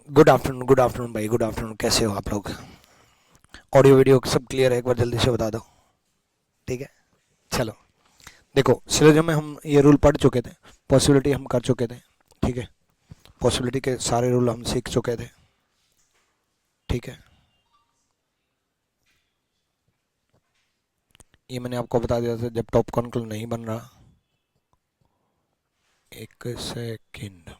Good afternoon भाई, good afternoon. कैसे हो आप लोग? ऑडियो वीडियो सब क्लियर है? एक बार जल्दी से बता दो। ठीक है, चलो। देखो, सिलोजिज्म में हम ये रूल पढ़ चुके थे, पॉसिबिलिटी हम कर चुके थे। ठीक है, पॉसिबिलिटी के सारे रूल हम सीख चुके थे। ठीक है, ये मैंने आपको बता दिया था जब टॉप कॉन्क्लूजन नहीं बन रहा। एक सेकेंड।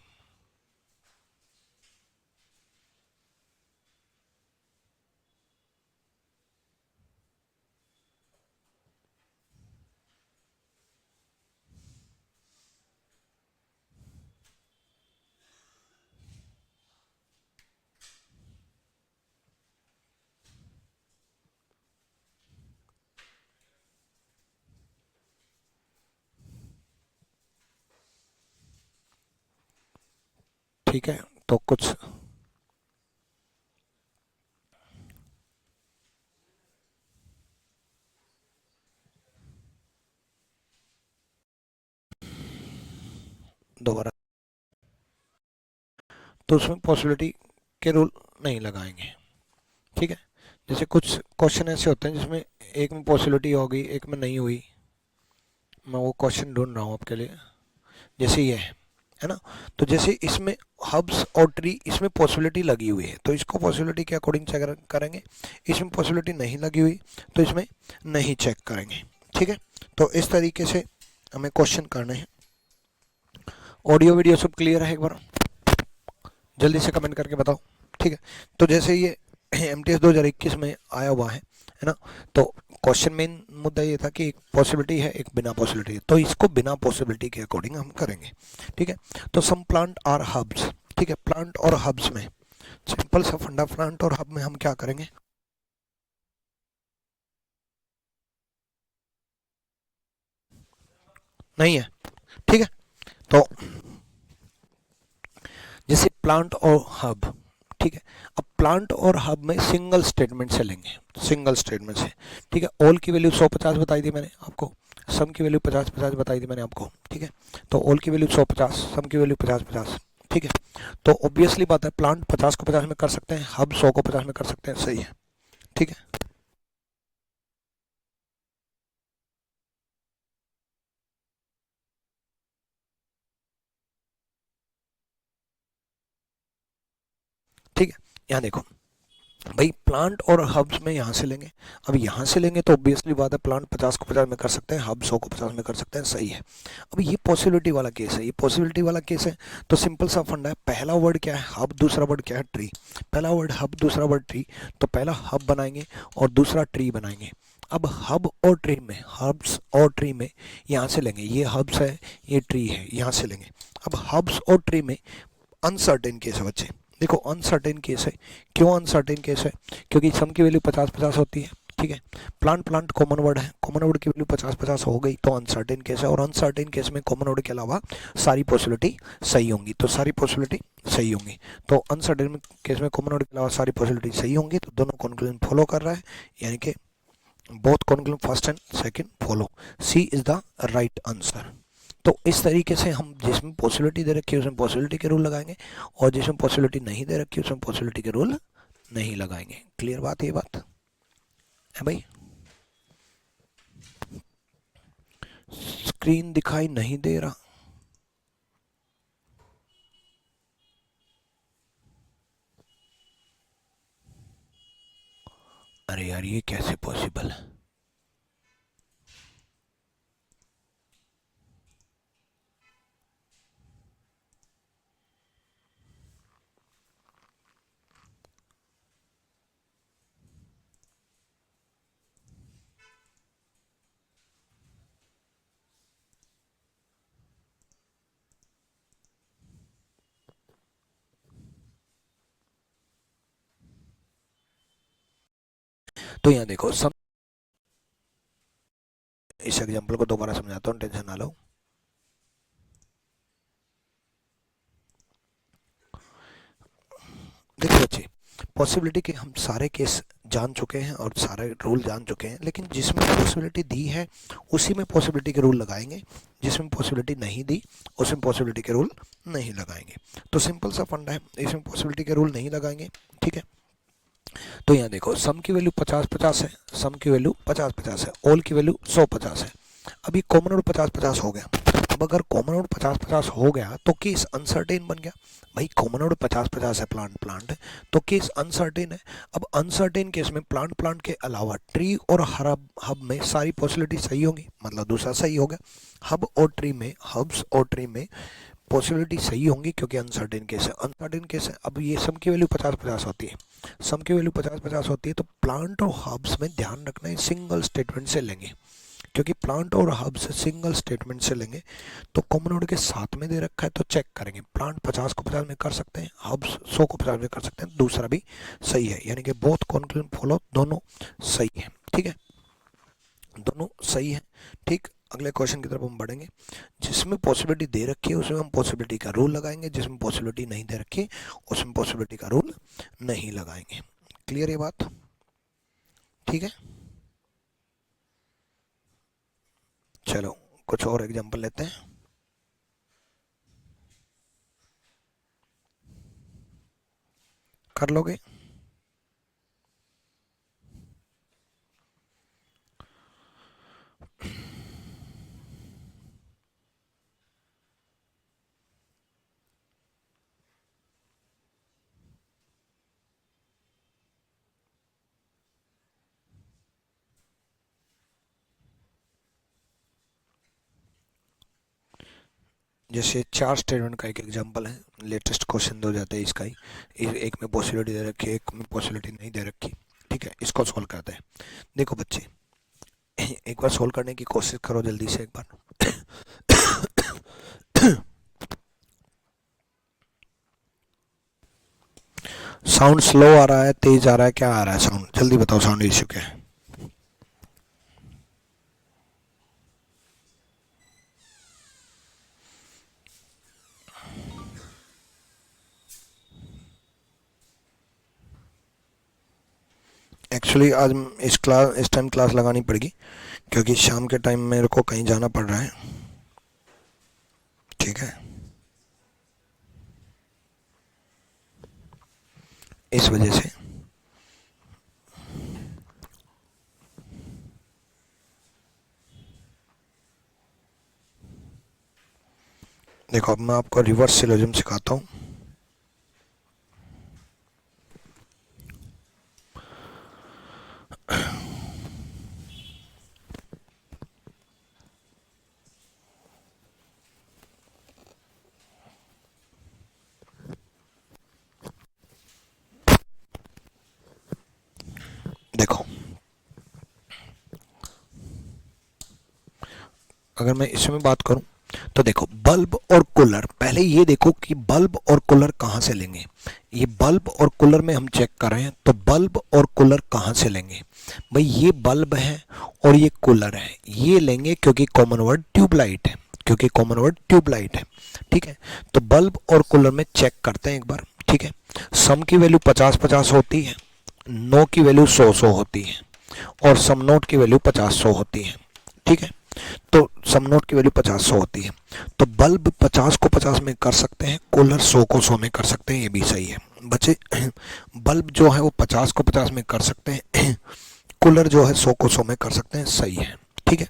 ठीक है, तो कुछ दोबारा, तो उसमें पॉसिबिलिटी के रूल नहीं लगाएंगे। ठीक है, जैसे कुछ क्वेश्चन ऐसे होते हैं जिसमें एक में पॉसिबिलिटी होगी, एक में नहीं हुई। मैं वो क्वेश्चन ढूंढ रहा हूँ आपके लिए। जैसे ये है ना, तो जैसे इसमें हब्स और ट्री, इसमें पॉसिबिलिटी लगी हुई है तो इसको पॉसिबिलिटी के अकॉर्डिंग चेक करेंगे। इसमें पॉसिबिलिटी नहीं लगी हुई तो इसमें नहीं चेक करेंगे। ठीक है, तो इस तरीके से हमें क्वेश्चन करने हैं। ऑडियो वीडियो सब क्लियर है? एक बार जल्दी से कमेंट करके बताओ। ठीक है, तो जैसे ये MTS 2021 में आया हुआ है ना, तो क्वेश्चन मेन मुद्दा ये था कि एक पॉसिबिलिटी है, एक बिना पॉसिबिलिटी है, तो इसको बिना पॉसिबिलिटी के अकॉर्डिंग हम करेंगे। ठीक है, तो सम प्लांट आर हब्स। ठीक है, प्लांट और हब्स में सिंपल सा फंडा, प्लांट और हब में हम क्या करेंगे? नहीं है। ठीक है, तो जैसे प्लांट और हब, ठीक है, अब प्लांट और हब में सिंगल स्टेटमेंट से लेंगे, सिंगल स्टेटमेंट से। ठीक है, ऑल की वैल्यू 150 बताई थी मैंने आपको, सम की वैल्यू 50-50 बताई थी मैंने आपको। ठीक है, तो ऑल की वैल्यू 150, सम की वैल्यू 50-50। ठीक है, तो ऑब्वियसली बात है, प्लांट 50 को 50 में कर सकते हैं, हब 100 को 50 में कर सकते हैं। सही है। ठीक है, ठीक है, यहाँ देखो भाई, प्लांट और हब्स में यहाँ से लेंगे। अब यहाँ से लेंगे तो ऑब्वियसली बात है, प्लांट 50 को 50 में कर सकते हैं, हब 100 को 50 में कर सकते हैं। सही है। अब ये पॉसिबिलिटी वाला केस है, ये पॉसिबिलिटी वाला केस है, तो सिंपल सा फंडा है। पहला वर्ड क्या है? हब, दूसरा वर्ड क्या है? ट्री। पहला वर्ड हब, दूसरा वर्ड ट्री, तो पहला हब बनाएंगे और दूसरा ट्री बनाएंगे। अब हब और ट्री में, हब्स और ट्री में यहाँ से लेंगे, ये हब्स है, ये ट्री है, यहाँ से लेंगे। अब हब्स और ट्री में अनसर्टेन केस है बच्चे। देखो, अनसर्टेन केस है। क्यों अनसर्टेन केस है? क्योंकि सम की वैल्यू 50-50 होती है। ठीक है, प्लांट प्लांट कॉमन वर्ड है, कॉमन वर्ड की वैल्यू 50-50 हो गई तो अनसर्टेन केस है। और अनसर्टेन केस में कॉमन वर्ड के अलावा सारी पॉसिबिलिटी सही होंगी, तो सारी पॉसिबिलिटी सही होंगी। तो अनसर्टेन केस में कॉमन वर्ड के अलावा सारी पॉसिबिलिटी सही होंगी, तो दोनों कॉन्क्लूजन फॉलो कर रहा है, यानी कि both conclusion first and second follow. C is the right answer. तो इस तरीके से हम जिसमें पॉसिबिलिटी दे रखी है उसमें पॉसिबिलिटी के रूल लगाएंगे, और जिसमें पॉसिबिलिटी नहीं दे रखी है उसमें पॉसिबिलिटी के रूल नहीं लगाएंगे। क्लियर बात? ये बात है भाई? स्क्रीन दिखाई नहीं दे रहा? अरे यार, ये कैसे पॉसिबल है? तो यहाँ देखो, सब इस एग्जांपल को दोबारा समझाता हूँ, टेंशन ना लो। देखो बच्चे, पॉसिबिलिटी के हम सारे केस जान चुके हैं और सारे रूल जान चुके हैं, लेकिन जिसमें पॉसिबिलिटी दी है उसी में पॉसिबिलिटी के रूल लगाएंगे, जिसमें पॉसिबिलिटी नहीं दी उसमें पॉसिबिलिटी के रूल नहीं लगाएंगे। तो सिंपल सा फंडा है, इसमें पॉसिबिलिटी के रूल नहीं लगाएंगे, ठीक है। तो यहाँ देखो सम की वैल्यू 50-50 है, सम की वैल्यू 50-50 है, ऑल की वैल्यू 100-50 है। अभी कॉमन रूट 50-50 हो गया। अब अगर कॉमन रूट 50-50 हो गया तो केस अनसर्टेन बन गया। भाई कॉमन रूट 50-50 है, प्लांट प्लांट है, तो केस अनसर्टेन है। अब अनसर्टेन केस में प्लांट प्लांट के अलावा ट्री और हब हब में सारी पॉसिबिलिटी सही होंगी, मतलब दूसरा सही हो गया। हब और ट्री में, हब्स और ट्री में पॉसिबिलिटी सही होंगी क्योंकि अनसर्टेन केस है, अनसर्टेन केस है। अब ये सम की वैल्यू 50-50 होती है, सम की वैल्यू 50-50 होती है, तो प्लांट और हब्स में ध्यान रखना है सिंगल स्टेटमेंट से लेंगे, क्योंकि प्लांट और हब्स सिंगल स्टेटमेंट से लेंगे। तो कॉमन नोड के साथ में दे रखा है तो चेक करेंगे, प्लांट 50 को 50 में कर सकते हैं, हब्स 100 को 50 में कर सकते हैं, दूसरा भी सही है, यानी कि बोथ कॉन्क्लूजन फॉलो, दोनों सही है, ठीक है, दोनों सही है, ठीक। अगले क्वेश्चन की तरफ हम बढ़ेंगे। जिसमें पॉसिबिलिटी दे रखी है उसमें हम पॉसिबिलिटी का रूल लगाएंगे, जिसमें पॉसिबिलिटी नहीं दे रखी उसमें पॉसिबिलिटी का रूल नहीं लगाएंगे। क्लियर ये बात, ठीक है। चलो कुछ और एग्जांपल लेते हैं। कर लोगे? जैसे 4 स्टेटमेंट का एक एग्जांपल है, लेटेस्ट क्वेश्चन दो जाते हैं इसका ही, एक में पॉसिबिलिटी दे रखी है, एक में पॉसिबिलिटी नहीं दे रखी, ठीक है। इसको सॉल्व करते हैं। देखो बच्चे एक बार सॉल्व करने की कोशिश करो जल्दी से एक बार। साउंड स्लो आ रहा है, तेज आ रहा है, क्या आ रहा है साउंड? जल्दी बताओ साउंड इश्यू क्या है। एक्चुअली आज इस टाइम क्लास लगानी पड़ेगी क्योंकि शाम के टाइम मेरे को कहीं जाना पड़ रहा है, ठीक है, इस वजह से। देखो अब मैं आपको रिवर्स सिलोजिज्म सिखाता हूँ। देखो अगर मैं इसमें बात करूं तो देखो बल्ब और कूलर, पहले ये देखो कि बल्ब और कूलर कहाँ से लेंगे। ये बल्ब और कूलर में हम चेक कर रहे हैं, तो बल्ब और कूलर कहाँ से लेंगे? भाई ये बल्ब है और ये कूलर है, ये लेंगे क्योंकि कॉमन वर्ड ट्यूबलाइट है, क्योंकि कॉमन वर्ड ट्यूबलाइट है, ठीक है। तो बल्ब और कूलर में चेक करते हैं एक बार, ठीक है। सम की वैल्यू 50-50 होती है, नो की वैल्यू 100-100 होती है, और सम नोट की वैल्यू 50-100 होती है, ठीक है। तो सम नोट की वैल्यू 50-100 होती है, तो बल्ब 50 को 50 में कर सकते हैं, कूलर 100 को 100 में कर सकते हैं, ये भी सही है बच्चे। बल्ब जो है वो 50 को 50 में कर सकते हैं, कूलर जो है 100 को 100 में कर सकते हैं, सही है, ठीक है।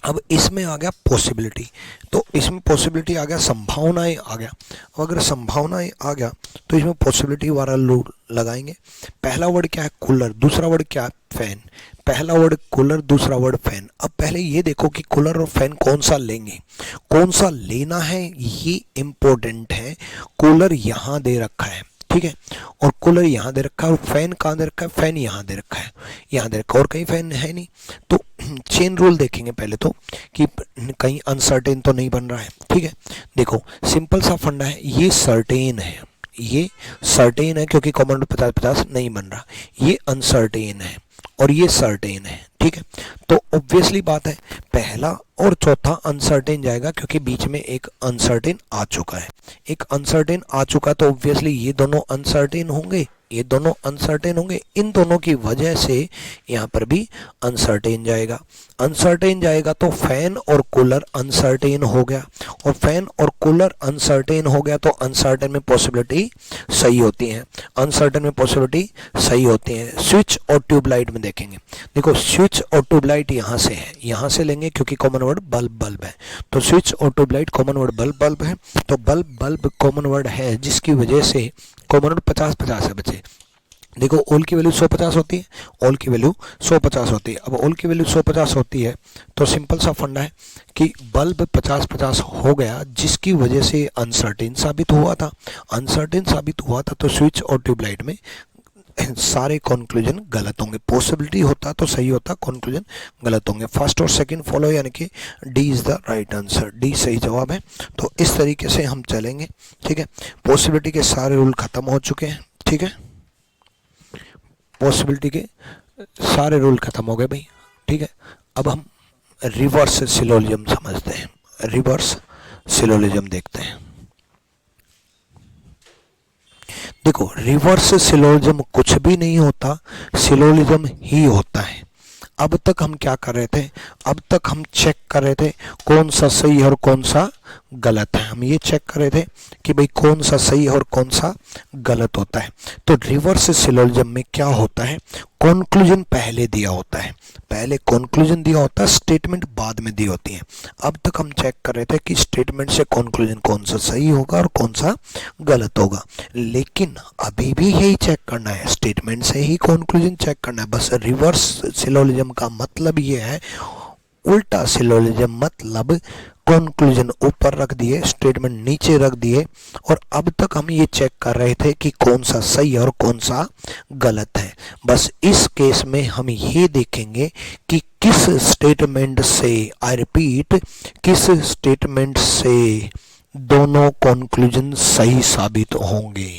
अब इसमें आ गया पॉसिबिलिटी, तो इसमें पॉसिबिलिटी आ गया, संभावनाएं आ गया। अब अगर संभावनाएं आ गया तो इसमें पॉसिबिलिटी वाला रूल लगाएंगे। पहला वर्ड क्या है? कूलर, दूसरा वर्ड क्या है? फैन। पहला वर्ड कूलर, दूसरा वर्ड फैन। अब पहले ये देखो कि कूलर और फैन कौन सा लेंगे, कौन सा लेना है ये इंपॉर्टेंट है। कूलर यहाँ दे रखा है, ठीक है, और कूलर यहाँ दे रखा है, और फैन कहाँ दे रखा है? फैन यहाँ दे रखा है, यहाँ दे रखा है, और कहीं फैन है नहीं। तो चेन रूल देखेंगे पहले तो कि कहीं अनसर्टेन तो नहीं बन रहा है, ठीक है। देखो सिंपल सा फंडा है, ये सर्टेन है, ये सर्टेन है क्योंकि कॉमन रूट 50-50 नहीं बन रहा, ये अनसर्टेन है और ये सर्टेन है, ठीक है। तो ऑब्वियसली बात है पहला और चौथा अनसर्टेन जाएगा क्योंकि बीच में एक अनसर्टेन आ चुका है, एक अनसर्टेन आ चुका, तो ऑब्वियसली ये दोनों अनसर्टेन होंगे, ये दोनों अनसर्टेन होंगे, इन दोनों की वजह से यहाँ पर भी अनसर्टेन जाएगा। अनसर्टेन जाएगा तो फैन और कूलर अनसर्टेन हो गया, और फैन और कूलर अनसर्टेन हो गया तो अनसर्टेन में पॉसिबिलिटी सही होती है, अनसर्टेन में पॉसिबिलिटी सही होती है। स्विच और ट्यूबलाइट में देखेंगे, देखो स्विच और ट्यूबलाइट यहाँ से है, यहाँ से लेंगे क्योंकि कॉमन वर्ड बल्ब बल्ब है, तो स्विच और tubelight common word bulb bulb है, तो बल्ब बल्ब कॉमन वर्ड है, जिसकी वजह से कॉमन वर्ड 50-50 है बच्चे। देखो ओल की वैल्यू 150 होती है, ओल की वैल्यू 150 होती है। अब ओल की वैल्यू 150 होती है तो सिंपल सा फंडा है कि बल्ब 50-50 हो गया, जिसकी वजह से अनसर्टेन साबित हुआ था। अनसर्टेन साबित हुआ था तो स्विच और ट्यूबलाइट में सारे कंक्लूजन गलत होंगे। पॉसिबिलिटी होता तो सही होता, कंक्लूजन गलत होंगे। फर्स्ट और सेकंड फॉलो, यानी कि D is the right answer, D सही जवाब है। तो इस तरीके से हम चलेंगे, ठीक है। पॉसिबिलिटी के सारे रूल खत्म हो चुके हैं, ठीक है, पॉसिबिलिटी के सारे रूल खत्म हो गए भाई, ठीक है। अब हम रिवर्स सिलोजिज्म समझते हैं, रिवर्स सिलोजिज्म देखते हैं। देखो रिवर्स सिलोजिज्म कुछ भी नहीं होता, सिलोजिज्म ही होता है। अब तक हम क्या कर रहे थे, अब तक हम चेक कर रहे थे कौन सा सही है और कौन सा गलत है। हम ये चेक कर रहे थे कि भाई कौन सा सही है और कौन सा गलत होता है। तो रिवर्स सिलोजिज्म में क्या होता है, कॉन्क्लूजन पहले दिया होता है, पहले कॉन्क्लूजन दिया होता है, स्टेटमेंट बाद में दी होती है। अब तक हम चेक कर रहे थे कि स्टेटमेंट से कॉन्क्लूजन कौन सा सही होगा और कौन सा गलत होगा, लेकिन अभी भी यही चेक करना है, स्टेटमेंट से ही कॉन्क्लूजन चेक करना है बस। रिवर्स सिलोजिज्म का मतलब ये है, उल्टा सिलोजिज्म मतलब कंक्लूजन ऊपर रख दिए, स्टेटमेंट नीचे रख दिए, और अब तक हम ये चेक कर रहे थे कि कौन सा सही है और कौन सा गलत है। बस इस केस में हम ये देखेंगे कि किस स्टेटमेंट से, आई रिपीट, किस स्टेटमेंट से दोनों कंक्लूजन सही साबित होंगे।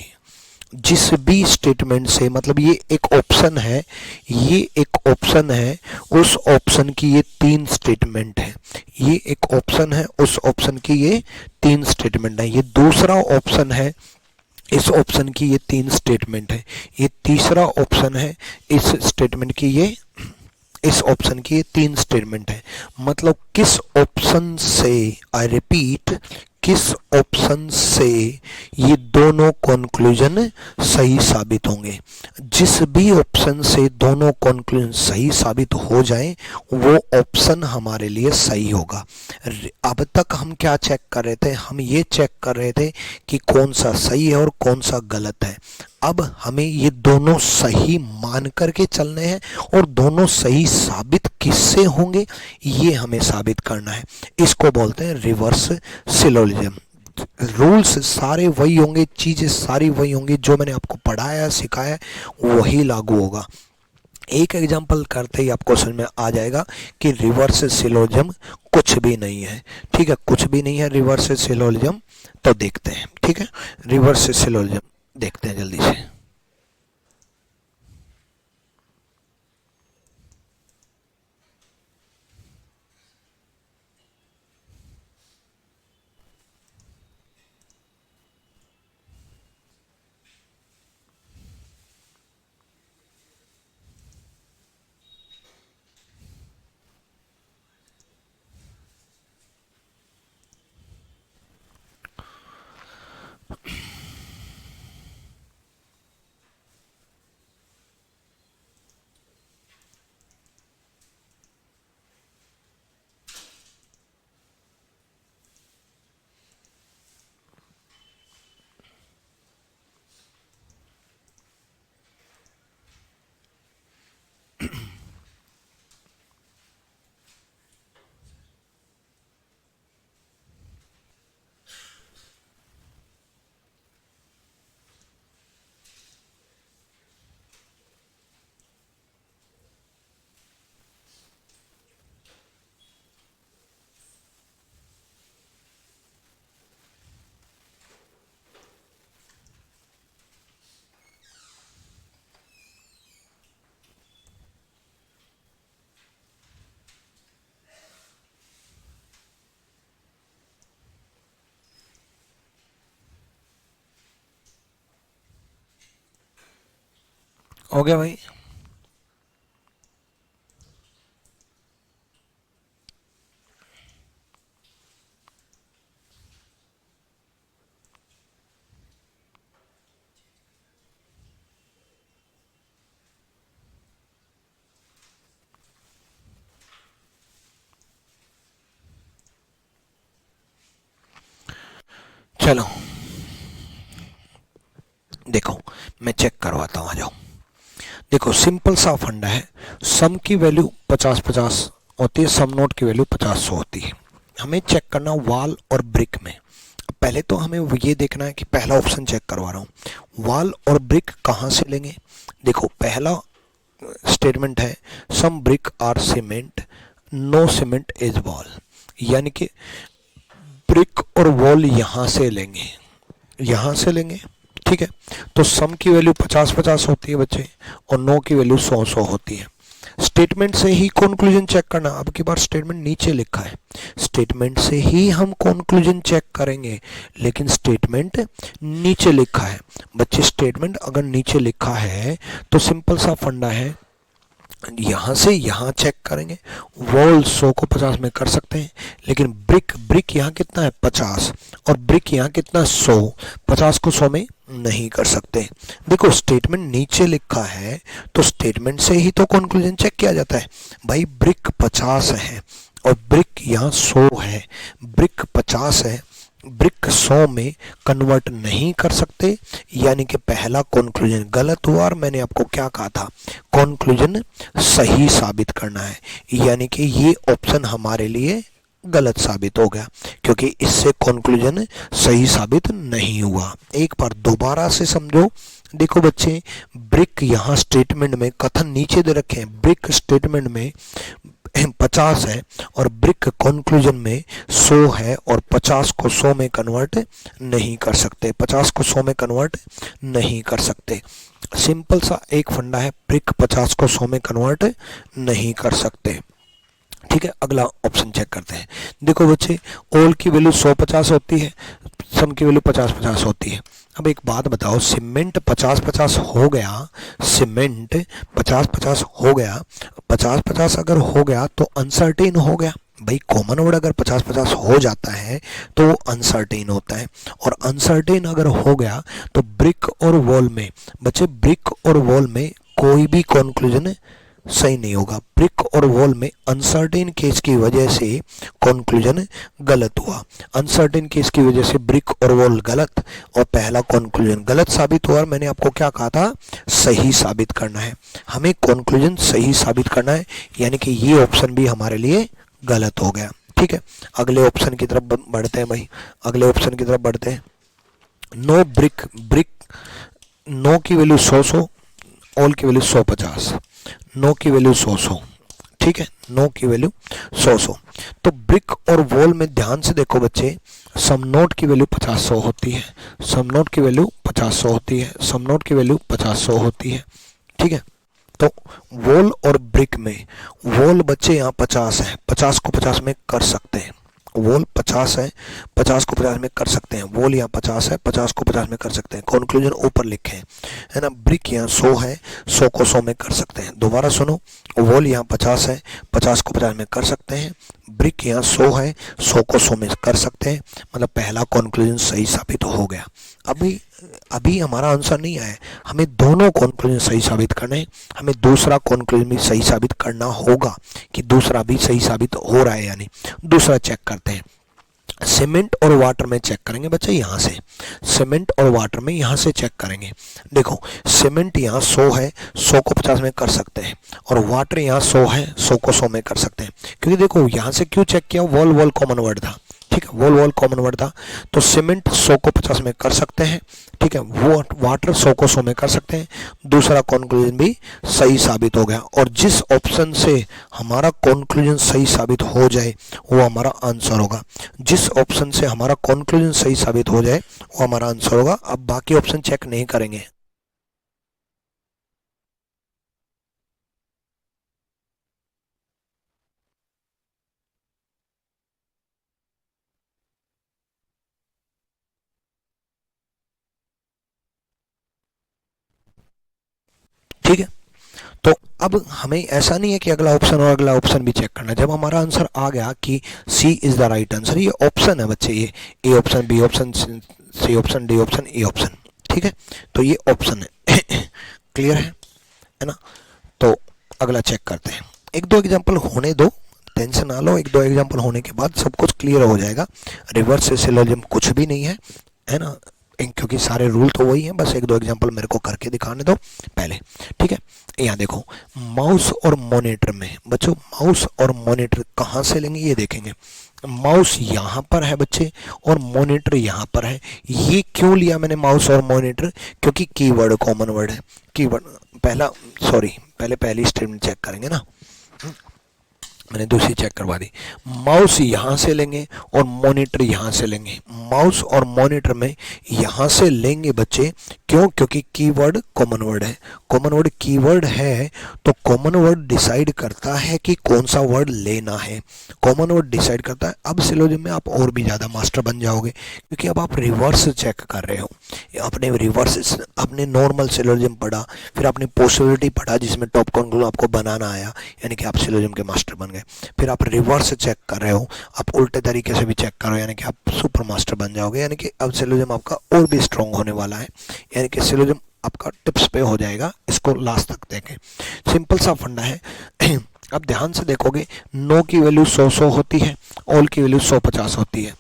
जिस भी स्टेटमेंट से, मतलब ये एक ऑप्शन है, ये एक ऑप्शन है, उस ऑप्शन की ये 3 स्टेटमेंट है, ये एक ऑप्शन है, उस ऑप्शन की ये 3 स्टेटमेंट है, ये दूसरा ऑप्शन है, इस ऑप्शन की ये 3 स्टेटमेंट है, ये तीसरा ऑप्शन है, इस स्टेटमेंट की ये, इस ऑप्शन की ये 3 स्टेटमेंट है। मतलब किस ऑप्शन से, आई रिपीट, किस ऑप्शन से ये दोनों कंक्लूजन सही साबित होंगे। जिस भी ऑप्शन से दोनों कंक्लूजन सही साबित हो जाएं, वो ऑप्शन हमारे लिए सही होगा। अब तक हम क्या चेक कर रहे थे, हम ये चेक कर रहे थे कि कौन सा सही है और कौन सा गलत है। अब हमें ये दोनों सही मान करके चलने हैं, और दोनों सही साबित किससे होंगे ये हमें साबित करना है। इसको बोलते हैं रिवर्स सिलोजिज्म। रूल्स सारे वही होंगे, चीजें सारी वही होंगी, जो मैंने आपको पढ़ाया सिखाया वही लागू होगा। एक एग्जांपल करते ही आपको समझ में आ जाएगा कि रिवर्स सिलोजिज्म कुछ भी नहीं है, ठीक है, कुछ भी नहीं है रिवर्स सिलोजिज्म। तो देखते हैं, ठीक है, रिवर्स सिलोजिज्म देखते हैं जल्दी से। हो गया भाई। चलो देखो, मैं चेक करवाता हूँ, आ जाओ। देखो सिंपल सा फंडा है, सम की वैल्यू 50-50 होती है, सम नोट की वैल्यू 50-100 होती है। हमें चेक करना वाल और ब्रिक में। पहले तो हमें ये देखना है कि पहला ऑप्शन चेक करवा रहा हूँ, वाल और ब्रिक कहाँ से लेंगे। देखो पहला स्टेटमेंट है some brick are cement, no cement is wall, यानी कि ब्रिक और वॉल यहां से लेंगे, यहां से लेंगे। ठीक है, तो सम की वैल्यू 50-50 होती है बच्चे, और नो की वैल्यू 100-100 होती है। स्टेटमेंट से ही कंक्लूजन चेक करना। अब की बार स्टेटमेंट नीचे लिखा है, स्टेटमेंट से ही हम कंक्लूजन चेक करेंगे, लेकिन स्टेटमेंट नीचे लिखा है। बच्चे स्टेटमेंट अगर नीचे लिखा है तो सिंपल सा फंडा है, यहां से यहां चेक करेंगे। वॉल 100 को 50 में कर सकते हैं, लेकिन ब्रिक ब्रिक यहाँ कितना है 50, और ब्रिक यहाँ कितना 100, 50 को 100 में नहीं कर सकते। देखो स्टेटमेंट नीचे लिखा है तो स्टेटमेंट से ही तो कंक्लूजन चेक किया जाता है। भाई ब्रिक 50 है और ब्रिक यहाँ 100 है, ब्रिक 50 है, ब्रिक 100 में कन्वर्ट नहीं कर सकते, यानी कि पहला कंक्लूजन गलत हुआ। और मैंने आपको क्या कहा था, कंक्लूजन सही साबित करना है, यानी कि ये ऑप्शन हमारे लिए गलत साबित हो गया, क्योंकि इससे कंक्लूजन सही साबित नहीं हुआ। एक बार दोबारा से समझो। देखो बच्चे, ब्रिक यहाँ स्टेटमेंट में कथन नीचे दे रखे हैं, ब्रिक स्टेटमेंट में 50 है और ब्रिक कंक्लूजन में 100 है, और 50 को 100 में कन्वर्ट नहीं कर सकते, 50 को 100 में कन्वर्ट नहीं कर सकते। सिंपल सा एक फंडा है, ब्रिक 50 को 100 में कन्वर्ट नहीं कर सकते। ठीक है, अगला ऑप्शन चेक करते हैं। देखो बच्चे, ओल की वैल्यू 100-50 होती है, सम की वैल्यू 50-50 होती है। अब एक बात बताओ, सीमेंट 50-50 हो गया, सीमेंट 50-50 हो गया, 50-50 अगर हो गया तो अनसर्टेन हो गया। भाई कॉमन वर्ड अगर 50-50 हो जाता है तो अनसर्टेन होता है, और अनसर्टेन अगर हो गया तो ब्रिक और वॉल में, बच्चे ब्रिक और वॉल में कोई भी कंक्लूजन सही नहीं होगा। ब्रिक और वॉल में अनसर्टेन केस की वजह से कंक्लूजन गलत हुआ, अनसर्टेन केस की वजह से ब्रिक और वॉल गलत, और पहला कंक्लूजन गलत साबित हुआ। और मैंने आपको क्या कहा था, सही साबित करना है, हमें कंक्लूजन सही साबित करना है, यानी कि ये ऑप्शन भी हमारे लिए गलत हो गया। ठीक है, अगले ऑप्शन की तरफ बढ़ते हैं भाई, अगले ऑप्शन की तरफ बढ़ते हैं। नो ब्रिक ब्रिक, नो की वैल्यू 100-100, ऑल की वैल्यू 100-50, नो की वैल्यू 100-100। ठीक है, नो की वैल्यू 100-100। तो ब्रिक और वॉल में ध्यान से देखो बच्चे, सम नोट की वैल्यू 50-100 होती है, सम नोट की वैल्यू 50-100 होती है, सम नोट की वैल्यू 50-100 होती है। ठीक है, तो वॉल और ब्रिक में, वॉल बच्चे यहाँ 50 है, 50 को 50 में कर सकते हैं, वॉल 50 है, 50 को 50 में कर सकते हैं, वॉल यहाँ 50 है, 50 को 50 में कर सकते हैं, कंक्लूजन ऊपर लिखे हैं, है ना। ब्रिक यहाँ 100 है, 100 को 100 में कर सकते हैं। दोबारा सुनो, वॉल यहाँ 50 है, 50 को 50 में कर सकते हैं, ब्रिक यहाँ 100 है, 100 को 100 में कर सकते हैं, मतलब पहला कंक्लूजन सही साबित हो गया। अभी अभी हमारा आंसर नहीं आया, हमें दोनों कंक्लूजन सही साबित करने हैं, हमें दूसरा कंक्लूजन भी सही साबित करना होगा कि दूसरा भी सही साबित हो रहा है या नहीं। दूसरा चेक करते हैं, सीमेंट और वाटर में चेक करेंगे बच्चे, यहाँ से सीमेंट और वाटर में यहाँ से चेक करेंगे। देखो सीमेंट यहाँ 100 है, 100 को 50 में कर सकते हैं, और वाटर यहाँ 100 है, 100 को 100 में कर सकते हैं। क्योंकि देखो यहाँ से क्यों चेक किया, वॉल वॉल कॉमन वर्ड था। ठीक है, वॉल वॉल कॉमन वर्ड था, तो सीमेंट 100 को 50 में कर सकते हैं। ठीक है, वो वाटर 100 को 100 में कर सकते हैं। दूसरा कंक्लूजन भी सही साबित हो गया, और जिस ऑप्शन से हमारा कंक्लूजन सही साबित हो जाए वो हमारा आंसर होगा। जिस ऑप्शन से हमारा कंक्लूजन सही साबित हो जाए वो हमारा आंसर होगा। अब बाकी ऑप्शन चेक नहीं करेंगे। ठीक है। तो अब हमें ऐसा नहीं है कि अगला ऑप्शन और अगला ऑप्शन भी चेक करना है। जब हमारा आंसर आ गया कि C is the right answer, ये ऑप्शन है बच्चे, ये A option, B option, C option, D option, A option, ठीक है। तो ये ऑप्शन है। क्लियर है ना। तो अगला चेक करते हैं, एक दो एग्जाम्पल होने दो, टेंशन ना लो, एक दो एग्जाम्पल होने के बाद सब कुछ क्लियर हो जाएगा। रिवर्स सिलोजिज्म कुछ भी नहीं है ना, क्योंकि सारे रूल तो वही हैं, बस एक दो एग्जांपल मेरे को करके दिखाने दो पहले, ठीक है। यहाँ देखो, माउस और मॉनिटर में बच्चों, माउस और मॉनिटर कहाँ से लेंगे ये देखेंगे। माउस यहाँ पर है बच्चे और मॉनिटर यहाँ पर है। ये क्यों लिया मैंने माउस और मॉनिटर, क्योंकि कीवर्ड कॉमन वर्ड है। कीवर्ड पहला, सॉरी पहले पहली स्टेटमेंट चेक करेंगे ना, मैंने दूसरी चेक करवा दी। माउस यहाँ से लेंगे और मॉनिटर यहाँ से लेंगे। माउस और मॉनिटर में यहाँ से लेंगे बच्चे, क्यों, क्योंकि कीवर्ड कॉमन वर्ड है। कॉमन वर्ड कीवर्ड है तो कॉमन वर्ड डिसाइड करता है कि कौन सा वर्ड लेना है। कॉमन वर्ड डिसाइड करता है। अब सिलोजिज्म में आप और भी ज़्यादा मास्टर बन जाओगे, क्योंकि अब आप रिवर्स चेक कर रहे हो। अपने रिवर्स, अपने नॉर्मल सिलोजिज्म पढ़ा, फिर आपने पॉसिबिलिटी पढ़ा जिसमें टॉप कॉन्क्लूजन आपको बनाना आया, यानी कि आप सिलोजिज्म के मास्टर बन गए। फिर आप रिवर्स चेक कर रहे हो, आप उल्टे तरीके से भी चेक कर रहे हो, यानी कि आप सुपर मास्टर बन जाओगे। यानी कि अब सिलोजिज्म आपका और भी स्ट्रॉन्ग होने वाला है, यानी कि सिलोजिज्म आपका टिप्स पे हो जाएगा। इसको लास्ट तक देखें, सिंपल सा फंडा है। अब ध्यान से देखोगे, नो की वैल्यू 100 होती है, ऑल की वैल्यू 150 होती है।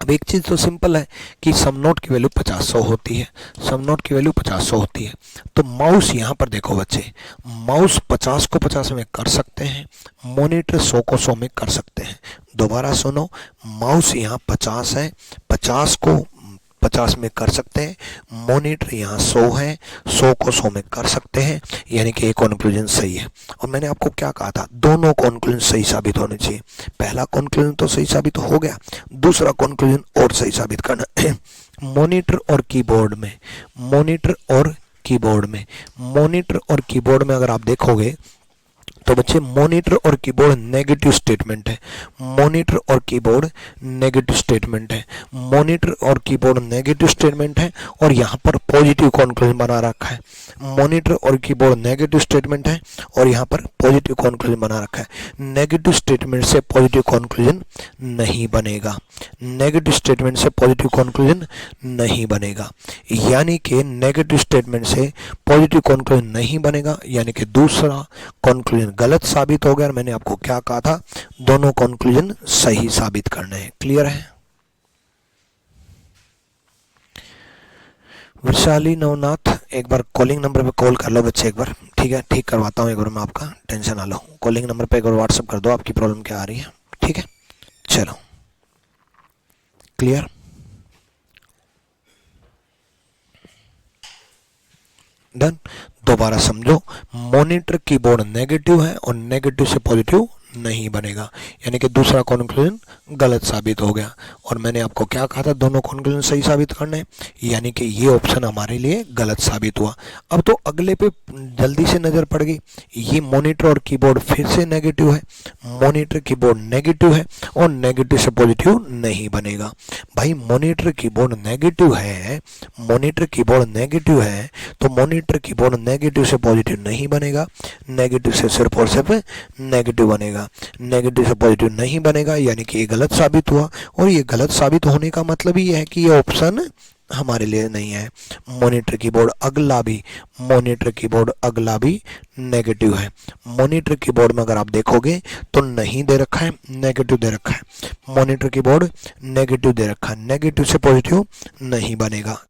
अब एक चीज़ तो सिंपल है कि सम नोट की वैल्यू 50 होती है, सम नोट की वैल्यू 50 होती है। तो माउस यहाँ पर देखो बच्चे, माउस 50 को 50 में कर सकते हैं, मॉनिटर 100 को 100 में कर सकते हैं। दोबारा सुनो, माउस यहाँ 50 है, 50 को 50 में कर सकते हैं, मॉनिटर यहाँ 100 है, 100 को 100 में कर सकते हैं, यानी कि एक कॉन्क्लूजन सही है। और मैंने आपको क्या कहा था, दोनों कॉन्क्लूजन सही साबित होने चाहिए। पहला कॉन्क्लूजन तो सही साबित हो गया, दूसरा कॉन्क्लूजन और सही साबित करना है। मॉनिटर और कीबोर्ड में, मॉनिटर और कीबोर्ड में, मॉनिटर और कीबोर्ड में अगर आप देखोगे तो बच्चे, मॉनिटर और कीबोर्ड नेगेटिव स्टेटमेंट है। मॉनिटर और कीबोर्ड नेगेटिव स्टेटमेंट है। मॉनिटर और कीबोर्ड नेगेटिव स्टेटमेंट है और यहाँ पर पॉजिटिव कॉन्क्लूजन बना रखा है। मॉनिटर और कीबोर्ड नेगेटिव स्टेटमेंट है और यहाँ पर पॉजिटिव कॉन्क्लूजन बना रखा है। नेगेटिव स्टेटमेंट से पॉजिटिव कॉन्क्लूजन नहीं बनेगा, नेगेटिव स्टेटमेंट से पॉजिटिव कॉन्क्लूजन नहीं बनेगा, यानी कि नेगेटिव स्टेटमेंट से पॉजिटिव कॉन्क्लूजन नहीं बनेगा, यानी कि दूसरा कॉन्क्लूजन गलत साबित हो गया। मैंने आपको क्या कहा था, दोनों कॉन्क्लूजन सही साबित करने हैं। क्लियर है। वैशाली नवनाथ, एक बार कॉलिंग नंबर पे कॉल कर लो बच्चे एक बार, ठीक है, ठीक करवाता हूँ एक बार मैं आपका, टेंशन ना लो। कॉलिंग नंबर पे एक बार व्हाट्सअप कर दो आपकी प्रॉब्लम क्या आ रही है, ठीक है। चलो, क्लियर, डन। दोबारा समझो, मॉनिटर कीबोर्ड नेगेटिव है और नेगेटिव से पॉजिटिव नहीं बनेगा, यानी कि दूसरा कॉन्क्लूजन गलत साबित हो गया। और मैंने आपको क्या कहा था, दोनों कॉन्क्लूजन सही साबित करने, यानी कि ये ऑप्शन हमारे लिए गलत साबित हुआ। अब तो अगले पे जल्दी से नज़र पड़ गई, ये मॉनिटर और कीबोर्ड फिर से नेगेटिव है, मॉनिटर कीबोर्ड नेगेटिव है और नेगेटिव से पॉजिटिव नहीं बनेगा। भाई मॉनिटर कीबोर्ड नेगेटिव है, मॉनिटर कीबोर्ड नेगेटिव है तो मॉनिटर कीबोर्ड नेगेटिव से पॉजिटिव नहीं बनेगा, नेगेटिव से सिर्फ और सिर्फ नेगेटिव बनेगा, नेगेटिव से पॉजिटिव नहीं बनेगा, यानी कि ये गलत साबित हुआ। और ये गलत साबित होने का मतलब ही है कि ये ऑप्शन हमारे लिए नहीं है। मॉनिटर कीबोर्ड अगला भी, मॉनिटर कीबोर्ड अगला भी नेगेटिव है। मॉनिटर कीबोर्ड में अगर आप देखोगे तो नहीं दे रखा है, नेगेटिव दे रखा है। मॉनिटर कीबोर्ड नेगेटिव दे रखा है, नेगेटिव से पॉजिटिव नहीं बनेगा।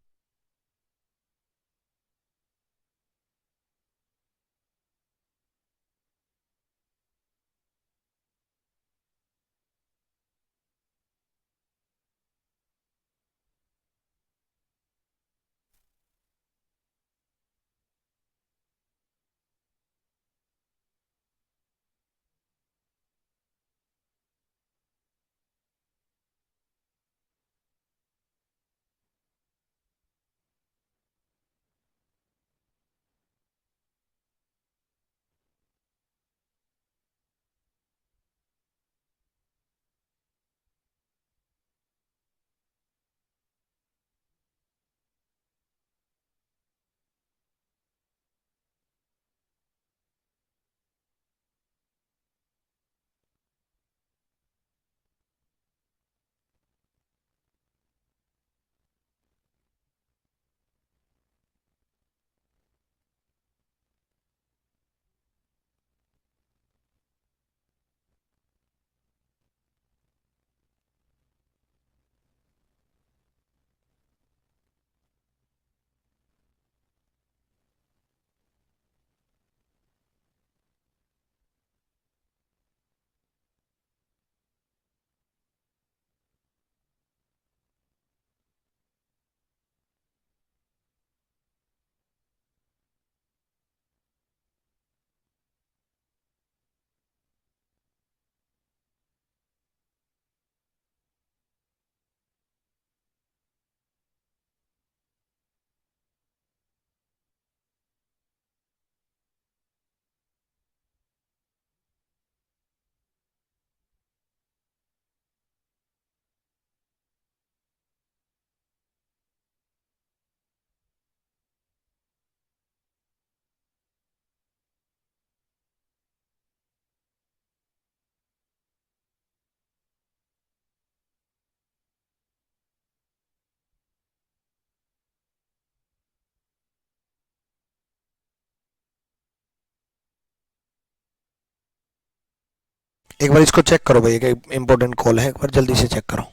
एक बार इसको चेक करो भाई, एक इंपॉर्टेंट कॉल है, एक बार जल्दी से चेक करो।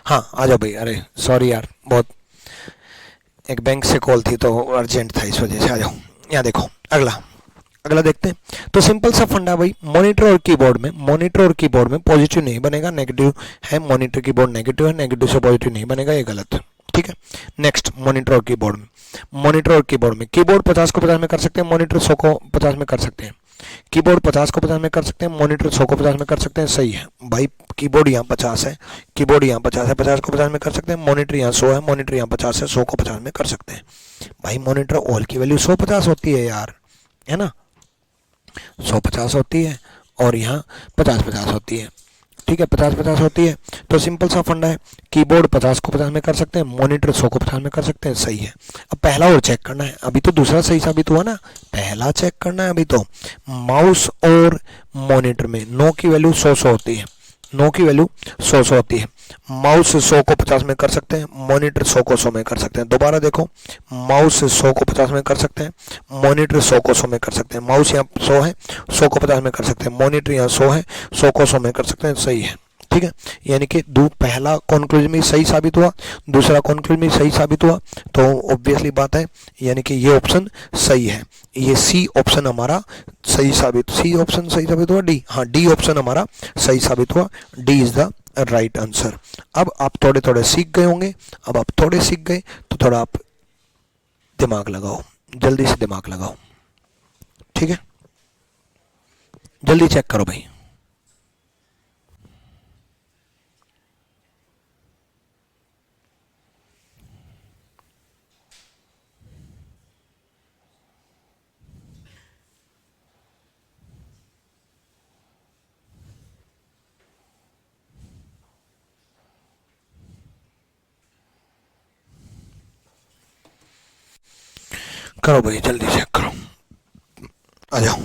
हाँ आ जाओ भाई, अरे सॉरी यार, बहुत एक बैंक से कॉल थी तो अर्जेंट था, इस वजह से। आ जाओ। यहाँ देखो, अगला अगला देखते हैं। तो सिंपल सा फंडा भाई, मॉनिटर और कीबोर्ड में पॉजिटिव नहीं बनेगा, नेगेटिव है। मॉनिटर कीबोर्ड नेगेटिव है, नेगेटिव से पॉजिटिव नहीं बनेगा, ये गलत है। ठीक है। नेक्स्ट, मॉनिटर और कीबोर्ड में कीबोर्ड 50 को 50 में कर सकते हैं, मॉनिटर 100 को 50 में कर सकते हैं। कीबोर्ड 50 को 50 में कर सकते हैं, मॉनिटर 100 को 50 में कर सकते हैं। सही है भाई, कीबोर्ड यहाँ 50 है, कीबोर्ड यहाँ 50 है, 50 को 50 में कर सकते हैं। मॉनिटर यहाँ 100 है, मॉनिटर यहाँ 50 है, 100 को 50 में कर सकते हैं। भाई मॉनिटर ऑल की वैल्यू 100-50 होती है यार, है ना। 100-50 होती है और यहाँ 50-50 होती है। ठीक है, 50-50 होती है। तो सिंपल सा फंडा है, कीबोर्ड 50 को 50 में कर सकते हैं, मॉनिटर 100 को 50 में कर सकते हैं, सही है। अब पहला और चेक करना है, अभी तो दूसरा सही साबित हुआ ना, पहला चेक करना है अभी तो। माउस और मॉनिटर में 9 की वैल्यू 100 होती है, 9 की वैल्यू 100 होती है। माउस 100 को 50 में कर सकते हैं, मॉनिटर 100 को 100 में कर सकते हैं। दोबारा देखो, माउस 100 को 50 में कर सकते हैं, मॉनिटर 100 को 100 में कर सकते हैं। माउस यहाँ 100 है, 100 को 50 में कर सकते हैं, मॉनिटर यहाँ 100 है, 100 को 100 में कर सकते हैं, सही है। ठीक है, यानी कि पहला कॉन्क्लूजन में सही साबित हुआ, दूसरा कॉन्क्लूजन में सही साबित हुआ, तो ऑब्वियसली बात है, यानी कि ये ऑप्शन सही है। ये सी ऑप्शन हमारा सही साबित, सी ऑप्शन सही साबित हुआ, डी, हाँ डी ऑप्शन हमारा सही साबित हुआ, D is the right answer. अब आप थोड़े थोड़े सीख गए होंगे, अब आप थोड़े सीख गए तो थोड़ा आप दिमाग लगाओ, जल्दी से दिमाग लगाओ, ठीक है, जल्दी चेक करो भाई। करो भाई, जल्दी चेक करो, आ जाओ,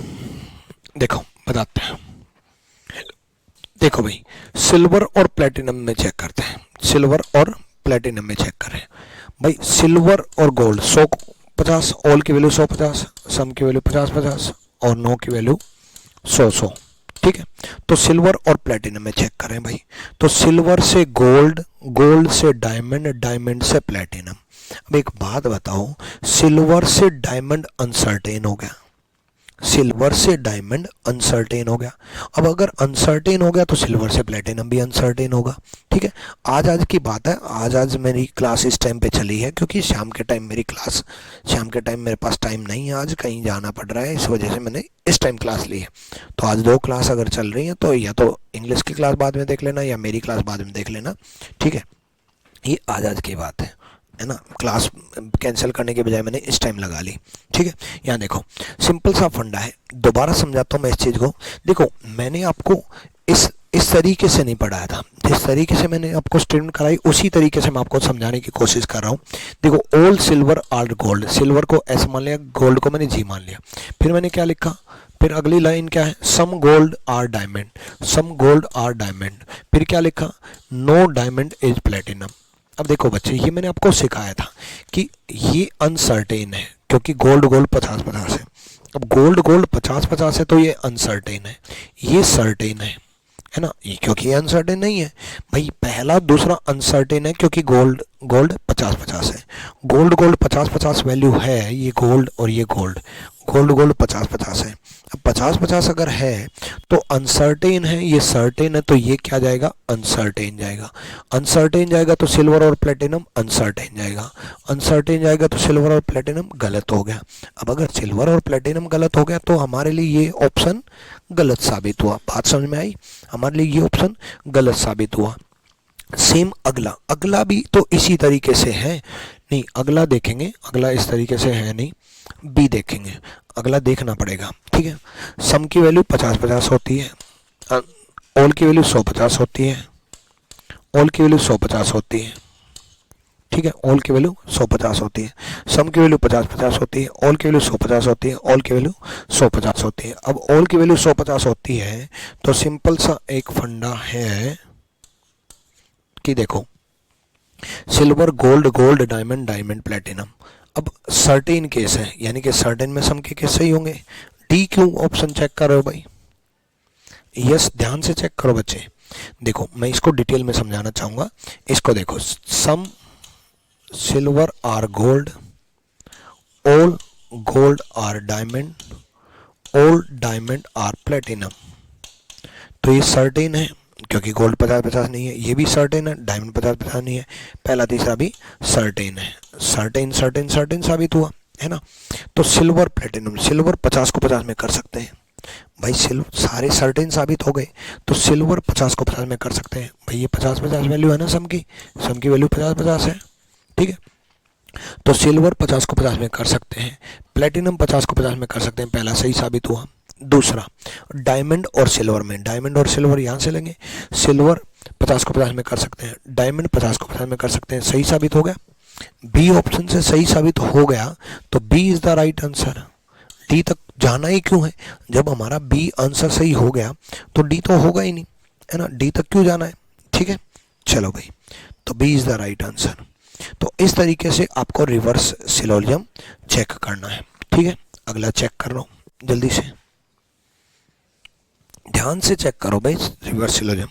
देखो बताते हैं। देखो भाई, सिल्वर और प्लेटिनम में चेक करते हैं, सिल्वर और प्लेटिनम में चेक करें भाई। सिल्वर और गोल्ड 100 50, ऑल की वैल्यू 100 50, सम की वैल्यू 50 50 और नो की वैल्यू 100 100, ठीक है। तो सिल्वर और प्लेटिनम में चेक करें भाई, तो सिल्वर से गोल्ड, गोल्ड से डायमंड, डायमंड से प्लेटिनम। अब एक बात बताओ, सिल्वर से डायमंड अनसर्टेन हो गया, सिल्वर से डायमंड अनसर्टेन हो गया। अब अगर अनसर्टेन हो गया तो सिल्वर से प्लेटिनम भी अनसर्टेन होगा, ठीक है। आज की बात है, आज मेरी क्लास इस टाइम पे चली है क्योंकि शाम के टाइम मेरी क्लास, शाम के टाइम मेरे पास टाइम नहीं है, आज कहीं जाना पड़ रहा है, इस वजह से मैंने इस टाइम क्लास ली है। तो आज 2 क्लास अगर चल रही हैं तो या तो इंग्लिश की क्लास बाद में देख लेना या मेरी क्लास बाद में देख लेना, ठीक है। ये आज की बात है ना, क्लास कैंसिल करने के बजाय मैंने इस टाइम लगा ली, ठीक है। यहाँ देखो, सिंपल सा फंडा है, दोबारा समझाता हूँ मैं इस चीज़ को। देखो, मैंने आपको इस तरीके से नहीं पढ़ाया था, जिस तरीके से मैंने आपको स्टूडेंट कराई उसी तरीके से मैं आपको समझाने की कोशिश कर रहा हूँ। देखो, all silver are gold, silver को एस मान लिया, गोल्ड को मैंने जी मान लिया, फिर मैंने क्या लिखा, फिर अगली लाइन क्या है, some gold are diamond, some gold are diamond, फिर क्या लिखा, नो डायमंड इज प्लेटिनम। अब देखो बच्चे, ये मैंने आपको सिखाया था कि ये अनसर्टेन है क्योंकि गोल्ड गोल्ड 50-50 है। अब गोल्ड गोल्ड 50-50 है तो ये अनसर्टेन है, ये सर्टेन है ना, ये क्योंकि ये अनसर्टेन नहीं है भाई। पहला दूसरा अनसर्टेन है क्योंकि गोल्ड गोल्ड 50-50 है, गोल्ड गोल्ड 50-50 वैल्यू है, ये गोल्ड और ये गोल्ड, गोल्ड गोल्ड 50-50 है। अब 50-50 अगर है तो अनसर्टेन है, ये सर्टेन है, तो ये क्या जाएगा, अनसर्टेन जाएगा। अनसर्टेन जाएगा तो सिल्वर और प्लेटिनम अनसर्टेन जाएगा, अनसर्टेन जाएगा तो सिल्वर और प्लेटिनम गलत हो गया। अब अगर सिल्वर और प्लेटिनम गलत हो गया तो हमारे लिए ये ऑप्शन गलत साबित हुआ, बात समझ में आई, हमारे लिए ये ऑप्शन गलत साबित हुआ। सेम अगला, अगला भी तो इसी तरीके से है, नहीं अगला देखेंगे, अगला इस तरीके से है नहीं, बी देखेंगे, अगला देखना पड़ेगा, ठीक है। सम की वैल्यू 50-50 होती है, ऑल की वैल्यू 100-50 होती है, ऑल की वैल्यू 100-50 होती है, ठीक है, ऑल की वैल्यू 100-50 होती है, सम की वैल्यू 50-50 होती है, ऑल की वैल्यू 100-50 होती है, ऑल की वैल्यू 100-50 होती है। अब ऑल की वैल्यू 100-50 होती है तो सिंपल सा एक फंडा है कि देखो, silver gold gold diamond diamond platinum. अब सर्टेन केस है, यानी कि सर्टेन में सम के केस सही होंगे। डी क्यों ऑप्शन चेक कर रहे हो भाई, यस ध्यान से चेक करो बच्चे। देखो, मैं इसको डिटेल में समझाना चाहूंगा, इसको देखो, some silver are gold, all gold are diamond, all diamond are platinum. तो ये सर्टेन है क्योंकि गोल्ड 50-50 नहीं है, ये भी सर्टेन है, डायमंड 50-50 नहीं है, पहला तीसरा भी सर्टेन है, सर्टेन सर्टेन सर्टेन साबित हुआ, है ना। तो सिल्वर प्लेटिनम, सिल्वर 50 को 50 में कर सकते हैं भाई, सिल्वर सारे सर्टेन साबित हो गए, तो सिल्वर 50 को 50 में कर सकते हैं भाई, ये 50-50 वैल्यू है ना सम की वैल्यू 50-50 है, ठीक है। तो सिल्वर 50 को 50 में कर सकते हैं, प्लेटिनम 50 को 50 में कर सकते हैं, पहला सही साबित हुआ, दूसरा, डायमंड और सिल्वर में, डायमंड और सिल्वर यहाँ से लेंगे, सिल्वर 50 को 50 में कर सकते हैं, डायमंड 50 को 50 में कर सकते हैं। सही साबित हो गया, बी ऑप्शन से सही साबित हो गया, तो B is the right answer. D तक जाना ही क्यों है, जब हमारा बी आंसर सही हो गया तो डी तो होगा ही नहीं, है ना, डी तक क्यों जाना है। ठीक है, चलो भाई, तो B is the right answer. तो इस तरीके से आपको रिवर्स सिलोजियम चेक करना है। ठीक है, अगला चेक कर रहा हूं, जल्दी से ध्यान से चेक करो भाई रिवर्स सिलोजियम।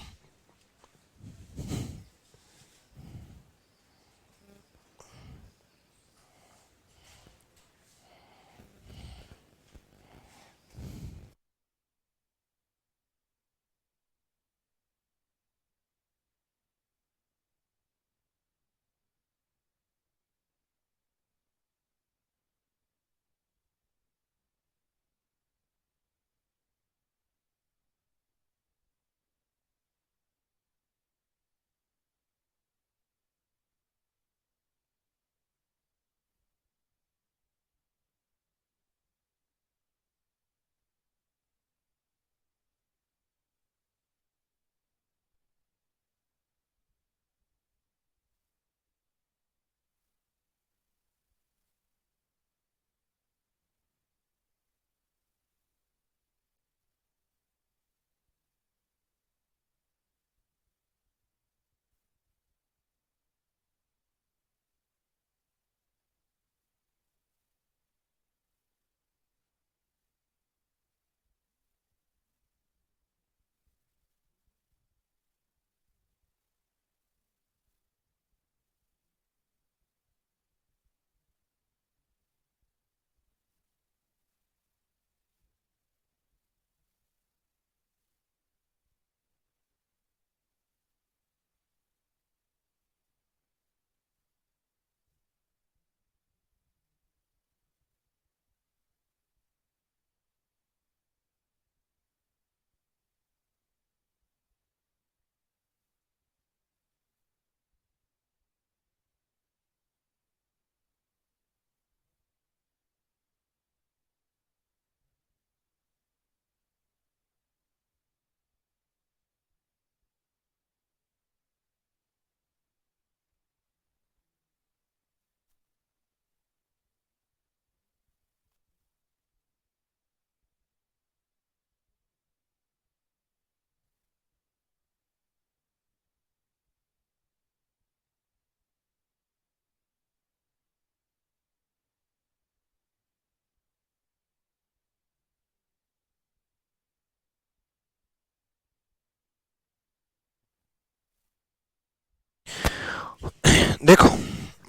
देखो,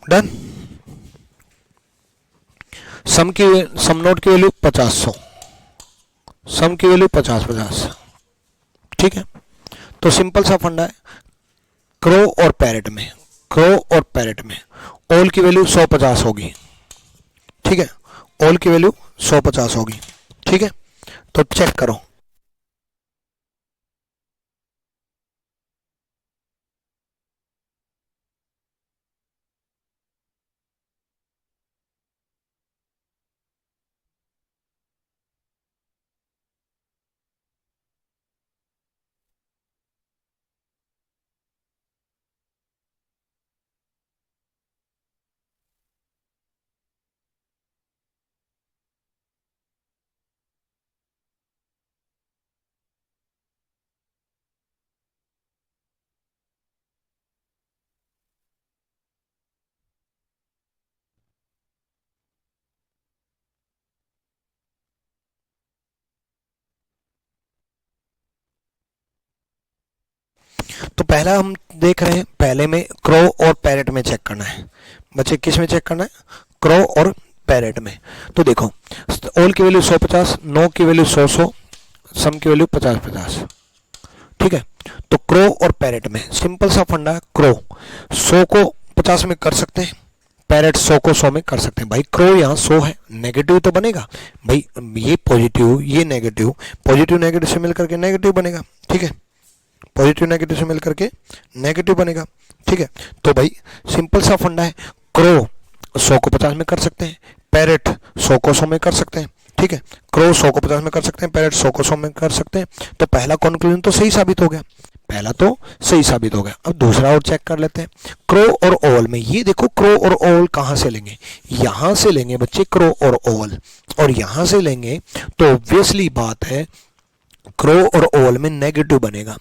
डन। सम की, सम नोट की वैल्यू 50 100, सम की वैल्यू 50 50। ठीक है, तो सिंपल सा फंडा है, क्रो और पैरेट में, क्रो और पैरेट में ऑल की वैल्यू 100 50 होगी। ठीक है, ऑल की वैल्यू 100 50 होगी। ठीक है, तो चेक करो। तो पहला हम देख रहे हैं, पहले में क्रो और पैरेट में चेक करना है। बच्चे किस में चेक करना है, क्रो और पैरेट में। तो देखो, ऑल की वैल्यू 100 50, नो की वैल्यू 100 100, सम की वैल्यू 50 50। ठीक है, तो क्रो और पैरेट में सिंपल सा फंडा है, क्रो 100 को 50 में कर सकते हैं, पैरेट 100 को 100 में कर सकते हैं। भाई क्रो यहाँ 100 है, नेगेटिव तो बनेगा भाई, ये पॉजिटिव ये नेगेटिव, पॉजिटिव नेगेटिव से मिलकर के नेगेटिव बनेगा। ठीक है, पॉजिटिव नेगेटिव से मिलकर के नेगेटिव बनेगा। ठीक है, तो भाई सिंपल सा फंडा है, क्रो 100 को 50 में कर सकते हैं, पैरेट 100 को 100 में कर सकते हैं। ठीक है, क्रो 100 को 50 में कर सकते हैं, पैरेट 100 को 100 में कर सकते हैं। तो पहला कंक्लूजन तो सही साबित हो गया, पहला तो सही साबित हो गया। अब दूसरा और चेक कर लेते हैं। क्रो और ओवल में, ये देखो क्रो और ओवल कहाँ से लेंगे, यहां से लेंगे बच्चे क्रो और ओवल, और यहां से लेंगे तो ऑब्वियसली बात है क्रो और ओवल में नेगेटिव बनेगा,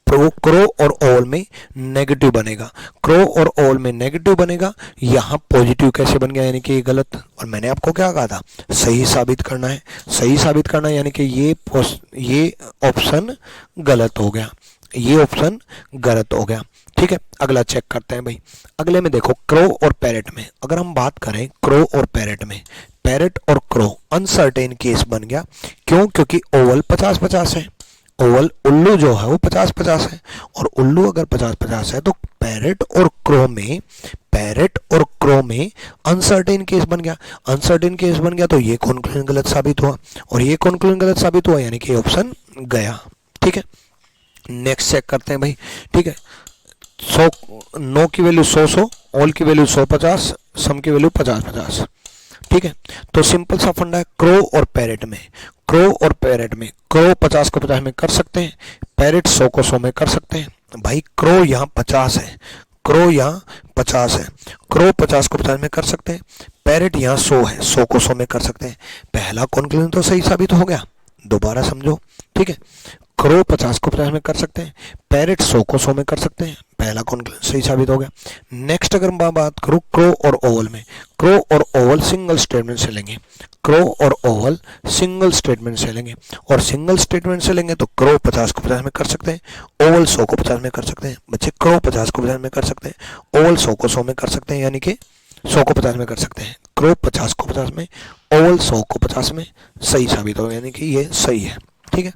प्रो क्रो और ओवल में नेगेटिव बनेगा, क्रो और ओवल में नेगेटिव बनेगा, यहाँ पॉजिटिव कैसे बन गया, यानी कि ये गलत। और मैंने आपको क्या कहा था, सही साबित करना है, सही साबित करना है, यानी कि ये ऑप्शन गलत हो गया, ये ऑप्शन गलत हो गया। ठीक है, अगला चेक करते हैं भाई। अगले में देखो क्रो और पैरेट में, अगर हम बात करें क्रो और पैरेट में, पैरेट और क्रो अनसर्टेन केस बन गया। क्यों, क्योंकि ओवल 50-50 है, ओवल उल्लू जो है वो 50-50 है, और उल्लू अगर 50-50 है तो पैरेट और क्रो में अनसर्टेन केस बन गया, अनसर्टेन केस बन गया तो ये कॉन्क्लूजन गलत साबित हुआ, और ये कॉन्क्लूजन गलत साबित हुआ, यानी कि ऑप्शन गया। ठीक है, नेक्स्ट चेक करते हैं भाई। ठीक है, 100, नो की वैल्यू 100-100, ऑल की वैल्यू 100-50, सम की वैल्यू 50-50। ठीक है, तो सिंपल सा फंडा है क्रो और पैरेट में, क्रो और पैरेट में क्रो 50 को 50 में कर सकते हैं, पैरेट 100 को 100 में कर सकते हैं। भाई क्रो यहाँ 50 है, क्रो यहाँ 50 है, क्रो 50 को 50 में कर सकते हैं, पैरेट यहाँ 100 है, 100 को 100 में कर सकते हैं। पहला कॉन्क्लूजन तो सही साबित हो गया, दोबारा समझो। ठीक है, क्रो 50 को 50 में कर सकते हैं, पैरेट 100 को 100 में कर सकते हैं, पहला कॉन्क्लूजन सही साबित हो गया। नेक्स्ट अगर मैं बात करूं क्रो और ओवल में, क्रो और ओवल सिंगल स्टेटमेंट से लेंगे, क्रो और ओवल सिंगल स्टेटमेंट से लेंगे, और सिंगल स्टेटमेंट से लेंगे तो क्रो 50 को 50 में कर सकते हैं, ओवल 100 को 50 में कर सकते हैं। बच्चे क्रो 50 को 50 में कर सकते हैं, ओवल 100 को 100 में कर सकते हैं, यानी कि 100 को 50 में कर सकते हैं, क्रो 50 को 50 में, ओवल 100 को 50 में, सही साबित होगा, यानी कि ये सही है। ठीक है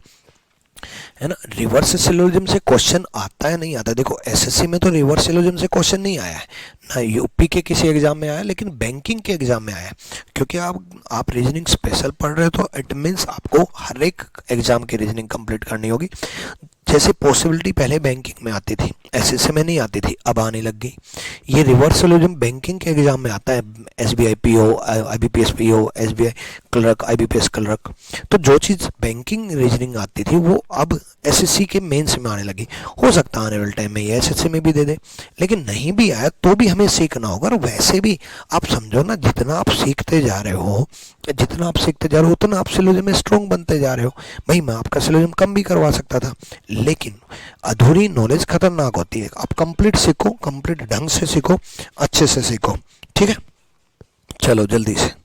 ना। रिवर्स सिलोजिज्म से क्वेश्चन आता है नहीं आता, देखो एसएससी में तो रिवर्स सिलोजिज्म से क्वेश्चन नहीं आया है ना, यूपी के किसी एग्जाम में आया, लेकिन बैंकिंग के एग्जाम में आया, क्योंकि आप रीजनिंग स्पेशल पढ़ रहे हो तो इट मीन्स आपको हर एक एग्जाम की रीजनिंग कंप्लीट करनी होगी। जैसे पॉसिबिलिटी पहले बैंकिंग में आती थी, एसएससी में नहीं आती थी, अब आने लग गई। ये रिवर्स सिलोजिज्म बैंकिंग के एग्जाम में आता है, SBI PO, IBPS PO, SBI clerk, IBPS clerk. तो जो चीज़ बैंकिंग रीजनिंग आती थी वो अब एसएससी के मेंस में आने लगी। हो सकता है आने वाले टाइम में ये एसएससी में भी दे दे, लेकिन नहीं भी आया तो भी हमें सीखना होगा। और वैसे भी आप समझो ना, जितना आप सीखते जा रहे हो, जितना आप सीखते जा रहे हो उतना आप सिलोजिज्म में स्ट्रॉन्ग बनते जा रहे हो। भाई मैं आपका सिलोजिज्म कम भी करवा सकता था, लेकिन अधूरी नॉलेज खतरनाक होती है। आप कंप्लीट सीखो, कंप्लीट ढंग से सीखो, अच्छे से सीखो। ठीक है, चलो जल्दी से।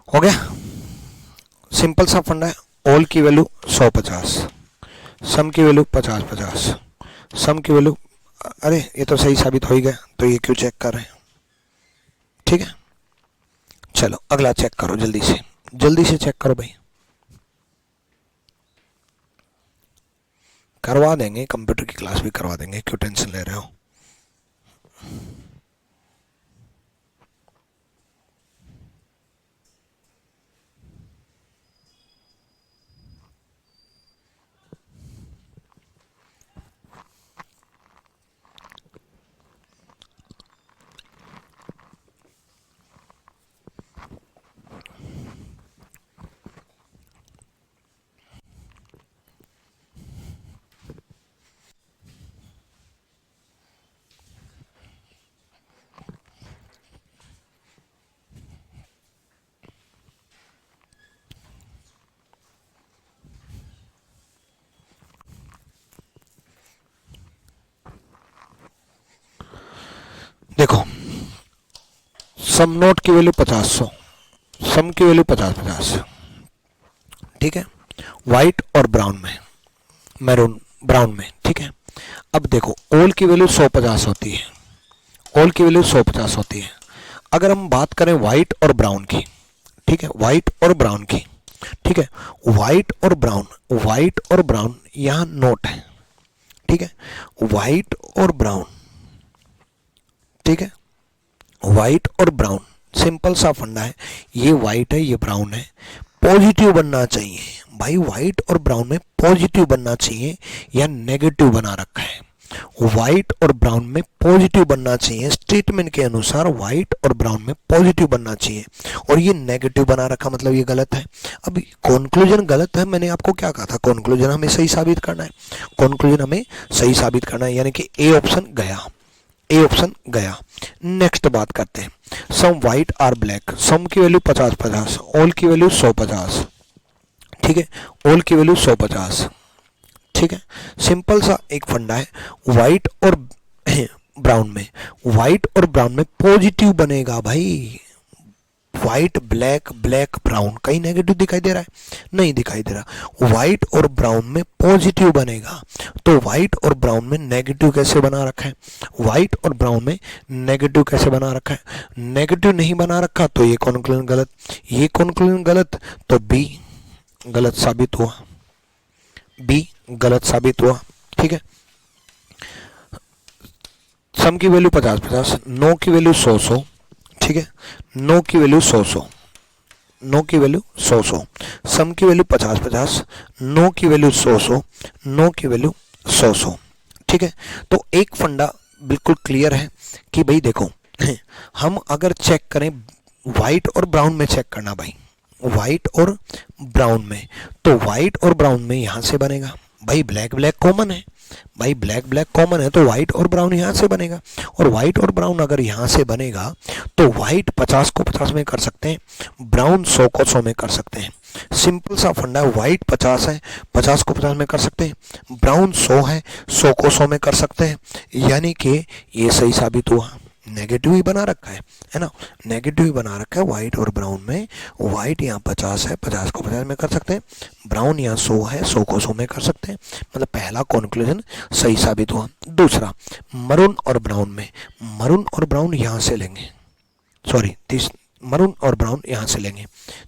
हो गया, सिंपल। सिंपल सा फंडा है, ऑल की वैल्यू 100-50, सम की वैल्यू 50-50, सम की वैल्यू, अरे ये तो सही साबित हो ही गया, तो ये क्यों चेक कर रहे हैं? ठीक है, चलो अगला चेक करो, जल्दी से चेक करो भाई। करवा देंगे, कंप्यूटर की क्लास भी करवा देंगे, क्यों टेंशन ले रहे हो? देखो, सम नोट की वैल्यू 50-100, सम की वैल्यू 50-50, ठीक है, व्हाइट और ब्राउन में, मैरून ब्राउन में, ठीक है। अब देखो, ऑल की वैल्यू 100-50 होती है, ऑल की वैल्यू 100-50 होती है। अगर हम बात करें व्हाइट और ब्राउन की, ठीक है, व्हाइट और ब्राउन की, ठीक है, व्हाइट और ब्राउन यहां नोट है, ठीक है, व्हाइट और ब्राउन, ठीक है, व्हाइट और ब्राउन, सिंपल सा फंडा है, ये व्हाइट है ये ब्राउन है, पॉजिटिव बनना चाहिए भाई, व्हाइट और ब्राउन में पॉजिटिव बनना चाहिए या नेगेटिव बना रखा है, व्हाइट और ब्राउन में पॉजिटिव बनना चाहिए, स्टेटमेंट के अनुसार व्हाइट और ब्राउन में पॉजिटिव बनना चाहिए, और ये नेगेटिव बना रखा, मतलब ये गलत है। अब कंक्लूजन गलत है, मैंने आपको क्या कहा था, कंक्लूजन हमें सही साबित करना है, कंक्लूजन हमें सही साबित करना है, यानी कि ए ऑप्शन गया, ए ऑप्शन गया। नेक्स्ट बात करते हैं, सम व्हाइट आर ब्लैक, सम की वैल्यू 50-50, ऑल की वैल्यू 100-50, ठीक है, ऑल की वैल्यू 100-50, ठीक है। सिंपल सा एक फंडा है, व्हाइट और ब्राउन में, व्हाइट और ब्राउन में पॉजिटिव बनेगा भाई, व्हाइट ब्लैक, ब्लैक ब्राउन, कहीं नेगेटिव दिखाई दे रहा है? नहीं दिखाई दे रहा। व्हाइट और ब्राउन में पॉजिटिव बनेगा, तो व्हाइट और ब्राउन में नेगेटिव कैसे बना रखा है? व्हाइट और ब्राउन में नेगेटिव कैसे बना रखा है? नेगेटिव नहीं बना रखा, तो ये कॉन्क्लूजन गलत, ये कॉन्क्लूजन गलत, तो बी गलत साबित हुआ, बी गलत साबित हुआ, ठीक है। सम की वैल्यू 50-50, नो की वैल्यू 100-100, ठीक है, नो की वैल्यू 100-100, नो की वैल्यू 100-100, सम की वैल्यू 50-50, नो की वैल्यू 100-100, नो की वैल्यू 100-100, ठीक है। तो एक फंडा बिल्कुल क्लियर है कि भाई देखो, हम अगर चेक करें व्हाइट और ब्राउन में, चेक करना भाई व्हाइट और ब्राउन में, तो व्हाइट और ब्राउन में यहां से बनेगा भाई, ब्लैक ब्लैक कॉमन है भाई, ब्लैक ब्लैक कॉमन है, तो व्हाइट और ब्राउन यहां से बनेगा, और व्हाइट और ब्राउन अगर यहां से बनेगा तो व्हाइट 50 को 50 में कर सकते हैं, ब्राउन 100 को 100 में कर सकते हैं। सिंपल सा फंडा है, व्हाइट 50 है, 50 को 50 में कर सकते हैं, ब्राउन 100 है, 100 को 100 में कर सकते हैं, यानी कि ये सही साबित हुआ। नेगेटिव ही बना रखा है ना, नेगेटिव ही बना रखा है व्हाइट और ब्राउन में, व्हाइट यहाँ 50 है, 50 को 50 में कर सकते हैं, ब्राउन यहाँ 100 है, 100 को 100 में कर सकते हैं, मतलब पहला कॉन्क्लूजन सही साबित हुआ। दूसरा, मरून और ब्राउन में, मरून और ब्राउन यहाँ से लेंगे, सॉरी मरून और ब्राउन यहाँ से लेंगे,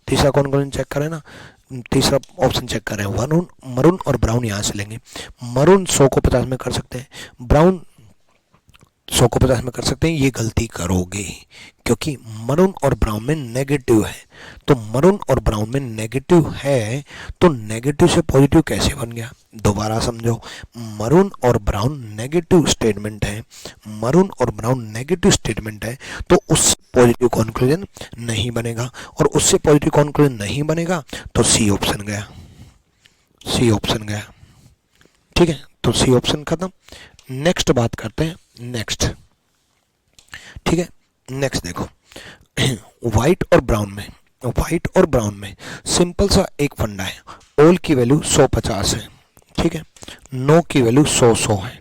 तीसरा कॉन्क्लूजन चेक करें ना, तीसरा ऑप्शन चेक करें, मरून और ब्राउन यहाँ से लेंगे, मरून 100 को 50 में कर सकते हैं, ब्राउन 100 को 50 में कर सकते हैं, ये गलती करोगे क्योंकि मरून और ब्राउन में नेगेटिव है, तो मरून और ब्राउन में नेगेटिव है, तो नेगेटिव से पॉजिटिव कैसे बन गया? दोबारा समझो, मरून और ब्राउन नेगेटिव स्टेटमेंट है, मरून और ब्राउन नेगेटिव स्टेटमेंट है, तो उससे पॉजिटिव कंक्लूजन नहीं बनेगा, और उससे पॉजिटिव कंक्लूजन नहीं बनेगा तो सी ऑप्शन गया, सी ऑप्शन गया, ठीक है, तो सी ऑप्शन खत्म। नेक्स्ट बात करते हैं, नेक्स्ट, ठीक है, नेक्स्ट देखो, व्हाइट और ब्राउन में, व्हाइट और ब्राउन में सिंपल सा एक फंडा है, ऑल की वैल्यू 100-50 है, ठीक है, नो की वैल्यू 100-100 है,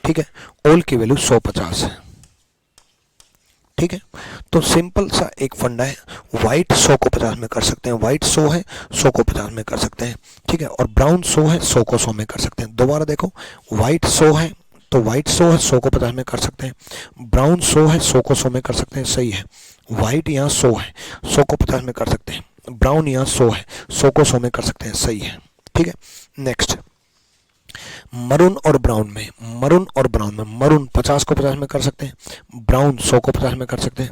ठीक है, ऑल की वैल्यू 100-50 है, ठीक है, तो सिंपल सा एक फंडा है, व्हाइट 100 को 50 में कर सकते हैं, व्हाइट 100 है 100 को 50 में कर सकते हैं, ठीक है, और ब्राउन 100 है 100 को 100 में कर सकते हैं। दोबारा देखो, व्हाइट 100 है तो व्हाइट 100 है 100 को 50 में कर सकते हैं, ब्राउन 100 है 100 को 100 में कर सकते हैं, सही है। व्हाइट यहाँ 100 है 100 को 50 में कर सकते हैं, ब्राउन यहाँ 100 है 100 को 100 में कर सकते हैं, सही है। ठीक है, नेक्स्ट मरून और ब्राउन में, मरून 50 को 50 में कर सकते हैं, ब्राउन 100 को 50 में कर सकते हैं,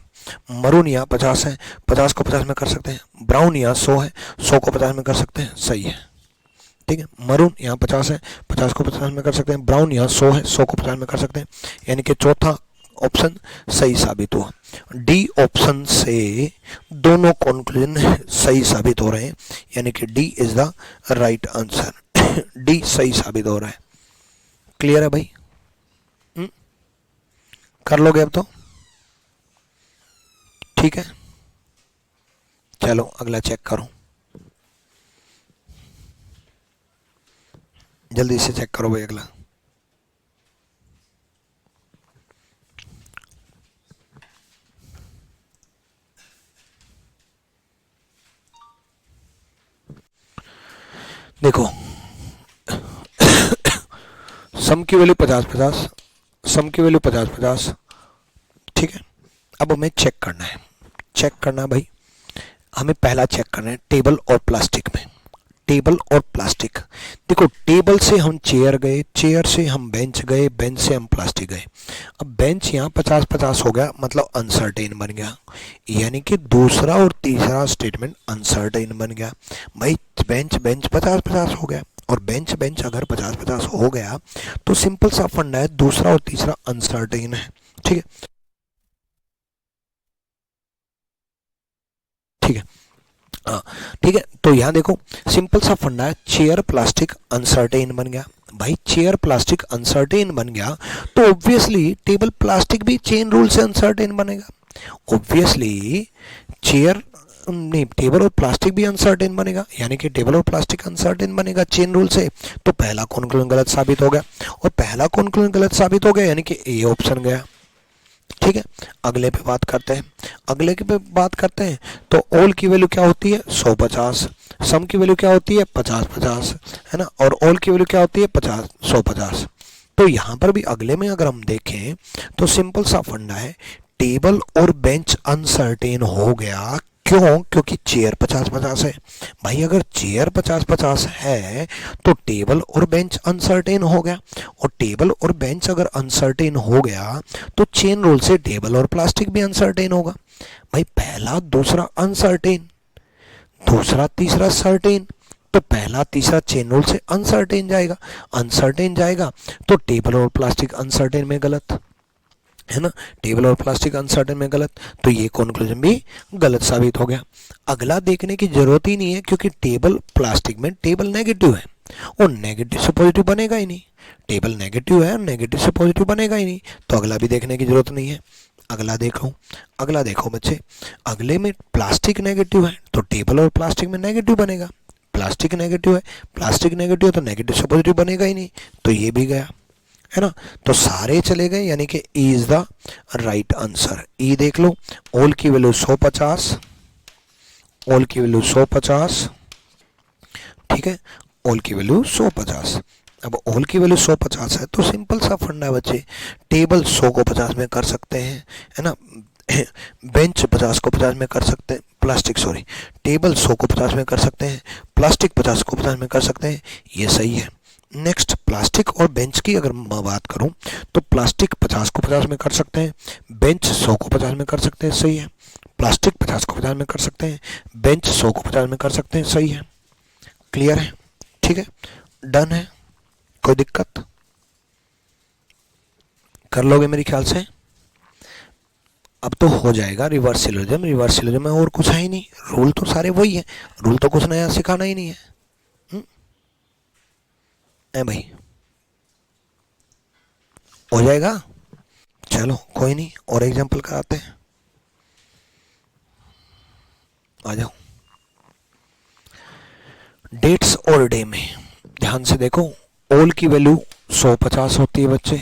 मरून यहाँ 50 है 50 को 50 में कर सकते हैं, ब्राउन यहाँ 100 है 100 को 50 में कर सकते हैं, सही है। ठीक है, मरून यहाँ 50 है 50 को 50 में कर सकते हैं, ब्राउन यहाँ 100 है 100 को 50 में कर सकते हैं, यानी कि चौथा ऑप्शन सही साबित हुआ। डी ऑप्शन से दोनों कॉन्क्लूजन सही साबित हो रहे हैं, यानी कि D is the right answer. D सही साबित हो रहा है। क्लियर है भाई? कर लोगे अब तो? ठीक है, चलो अगला चेक करो, जल्दी से चेक करो भाई अगला। देखो सम की वैल्यू 50-50, सम की वैल्यू 50-50, ठीक है। अब हमें चेक करना है, चेक करना है भाई, हमें पहला चेक करना है टेबल और प्लास्टिक में, टेबल और प्लास्टिक। देखो टेबल से हम चेयर गए, चेयर से हम बेंच गए, बेंच से हम प्लास्टिक गए। अब बेंच यहाँ 50-50 हो गया, मतलब अनसर्टेन बन गया, यानी कि दूसरा और तीसरा स्टेटमेंट अनसर्टेन बन गया। भाई बेंच बेंच 50-50 हो गया, और बेंच बेंच अगर 50-50 हो गया तो सिंपल सा फंडा है, दूसरा और तीसरा अनसर्टेन है। ठीक है, ठीक है, हाँ ठीक है। तो यहाँ देखो सिंपल सा फंडा है, चेयर प्लास्टिक अनसर्टेन बन गया। भाई चेयर प्लास्टिक अनसर्टेन बन गया तो ऑब्वियसली टेबल प्लास्टिक भी चेन रूल से अनसर्टेन बनेगा। ऑब्वियसली चेयर नहीं, टेबल और प्लास्टिक भी अनसर्टेन बनेगा, यानी कि टेबल और प्लास्टिक अनसर्टेन बनेगा चेन रूल से। तो पहला कॉन्क्लूजन गलत साबित हो गया, और पहला कॉन्क्लूजन गलत साबित हो गया, यानी कि ए ऑप्शन गया। ठीक है, अगले पे बात करते हैं, अगले के पे बात करते हैं। तो ऑल की वैल्यू क्या होती है 100-50, सम की वैल्यू क्या होती है 50-50, है ना, और ऑल की वैल्यू क्या होती है 50 100-50। तो यहाँ पर भी अगले में अगर हम देखें तो सिंपल सा फंडा है, टेबल और बेंच अनसर्टेन हो गया। क्यों? क्योंकि चेयर 50-50 है। भाई अगर चेयर 50-50 है तो टेबल और बेंच अनसर्टेन हो गया, और टेबल और बेंच अगर अनसर्टेन हो गया तो चेन रूल से टेबल और प्लास्टिक भी अनसर्टेन होगा। भाई पहला दूसरा अनसर्टेन, दूसरा तीसरा सर्टेन, तो पहला तीसरा चेन रूल से अनसर्टेन जाएगा, अनसर्टेन जाएगा तो टेबल और प्लास्टिक अनसर्टेन में गलत, है ना, टेबल और प्लास्टिक अनसर्टेन में गलत। तो ये कॉन्क्लूजन भी गलत साबित हो गया। अगला देखने की जरूरत ही नहीं है, क्योंकि टेबल प्लास्टिक में टेबल नेगेटिव है, और नेगेटिव से पॉजिटिव बनेगा ही नहीं। टेबल नेगेटिव है और नेगेटिव से पॉजिटिव बनेगा ही नहीं, तो अगला भी देखने की जरूरत नहीं है। अगला देखो, अगला देखो बच्चे, अगले में प्लास्टिक नेगेटिव है तो टेबल और प्लास्टिक में नेगेटिव बनेगा, प्लास्टिक नेगेटिव है, प्लास्टिक नेगेटिव है तो नेगेटिव से पॉजिटिव बनेगा ही नहीं, तो ये भी गया, है ना। तो सारे चले गए, यानी कि E is the right answer. E देख लो, ऑल की वैल्यू 150, ऑल की वैल्यू 150, ठीक है, ऑल की वैल्यू 150। अब ऑल की वैल्यू 150 है तो सिंपल सा फंडा है बच्चे, टेबल 100 को 50 में कर सकते हैं, है ना, बेंच 50 को 50 में कर सकते हैं, प्लास्टिक सॉरी, टेबल 100 को 50 में कर सकते हैं, प्लास्टिक 50 को 50 में कर सकते हैं, ये सही है। नेक्स्ट प्लास्टिक और बेंच की अगर मैं बात करूं तो प्लास्टिक 50 को 50 में कर सकते हैं, बेंच 100 को 50 में कर सकते हैं, सही है। प्लास्टिक 50 को 50 में कर सकते हैं, बेंच 100 को 50 में कर सकते हैं, सही है। क्लियर है? ठीक है, डन है, कोई दिक्कत? कर लोगे मेरे ख्याल से? अब तो हो जाएगा रिवर्स सिलोजिज्म, रिवर्स सिलोजिज्म में और कुछ है ही नहीं, रूल तो सारे वही है, रूल तो कुछ नया सिखाना ही नहीं है। भाई हो जाएगा, चलो कोई नहीं, और एग्जांपल कराते हैं, आ जाओ। डेट्स और डे में ध्यान से देखो, ऑल की वैल्यू 150 होती है बच्चे,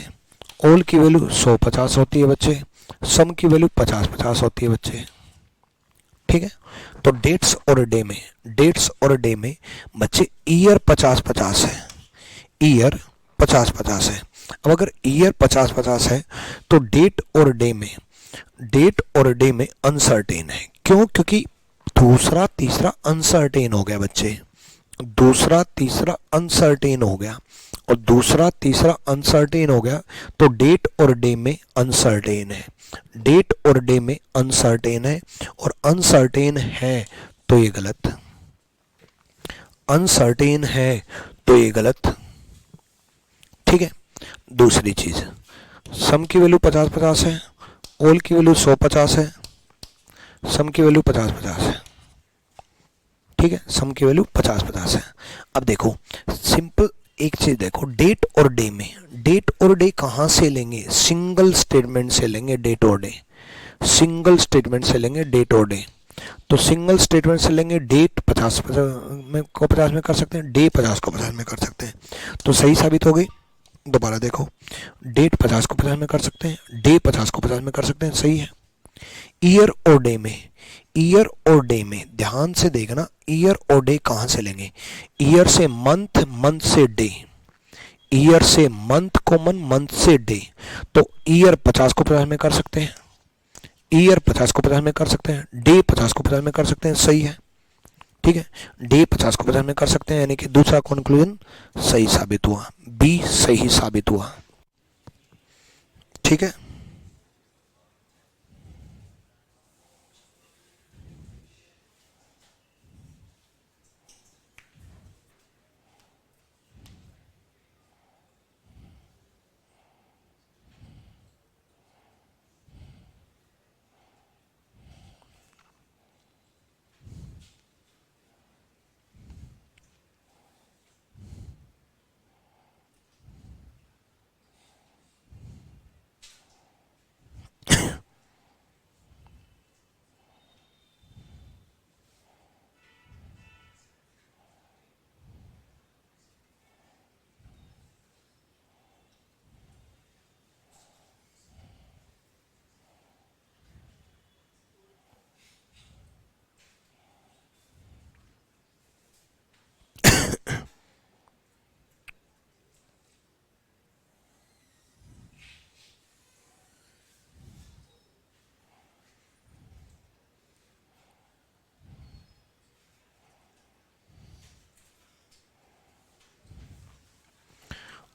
ऑल की वैल्यू 150 होती है बच्चे, सम की वैल्यू 50-50 होती है बच्चे, ठीक है। तो डेट्स और डे में बच्चे ईयर 50-50 है, ईयर 50-50 है। अब अगर ईयर 50-50 है तो डेट और डे में अनसर्टेन है। क्यों? क्योंकि दूसरा तीसरा अनसर्टेन हो गया बच्चे, दूसरा तीसरा अनसर्टेन हो गया, और दूसरा तीसरा अनसर्टेन हो गया तो डेट और डे में अनसर्टेन है, डेट और डे में अनसर्टेन है, और अनसर्टेन है तो ये गलत, अनसर्टेन है तो ये गलत, ठीक है। दूसरी चीज, सम की वैल्यू 50-50 है, ऑल की वैल्यू 100-50 है, सम की वैल्यू 50-50 है, ठीक है, सम की वैल्यू 50-50 है। अब देखो सिंपल एक चीज देखो, डेट और डे में, डेट और डे कहां से लेंगे? सिंगल स्टेटमेंट से लेंगे डेट और डे, सिंगल स्टेटमेंट से लेंगे डेट और डे। तो सिंगल स्टेटमेंट से लेंगे डेट 50 में को 50 में कर सकते हैं, डे 50 को 50 में कर सकते हैं, तो सही साबित हो गई। दोबारा देखो, डेट 50 को 50 में कर सकते हैं, डे 50 को 50 में कर सकते हैं, सही है। ईयर और डे में, ईयर और डे में ध्यान से देखना, ईयर और डे कहां से लेंगे? ईयर से मंथ, मंथ से डे, ईयर से मंथ कॉमन, मंथ से डे। तो ईयर 50 को 50 में कर सकते हैं, ईयर 50 को 50 में कर सकते हैं, डे 50 को 50 में कर सकते हैं, सही है, ठीक है। डे 50 को 50 में कर सकते हैं, यानी कि दूसरा कंक्लूजन सही साबित हुआ, बी सही साबित हुआ, ठीक है।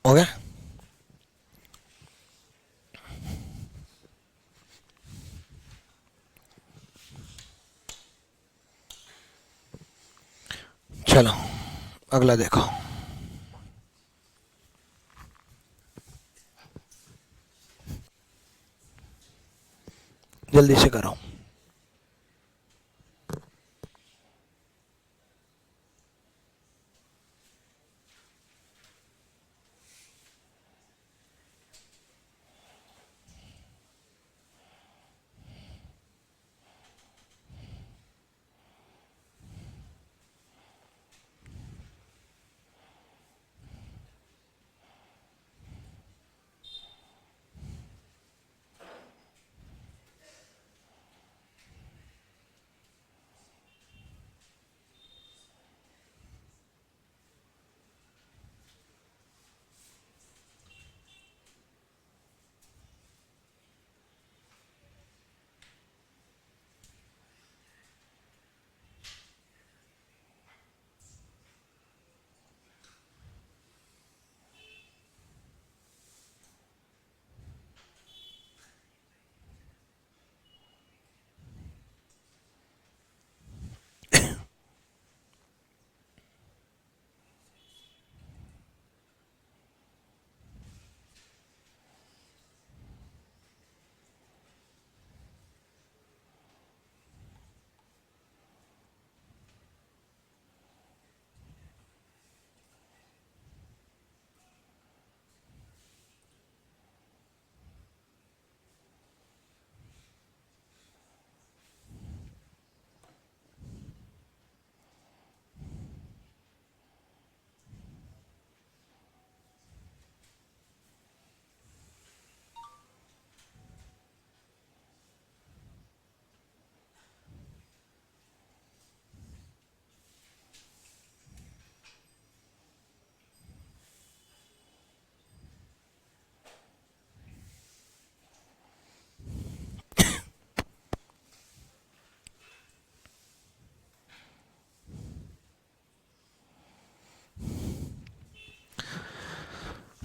हो गया। चलो अगला देखो, जल्दी से करो।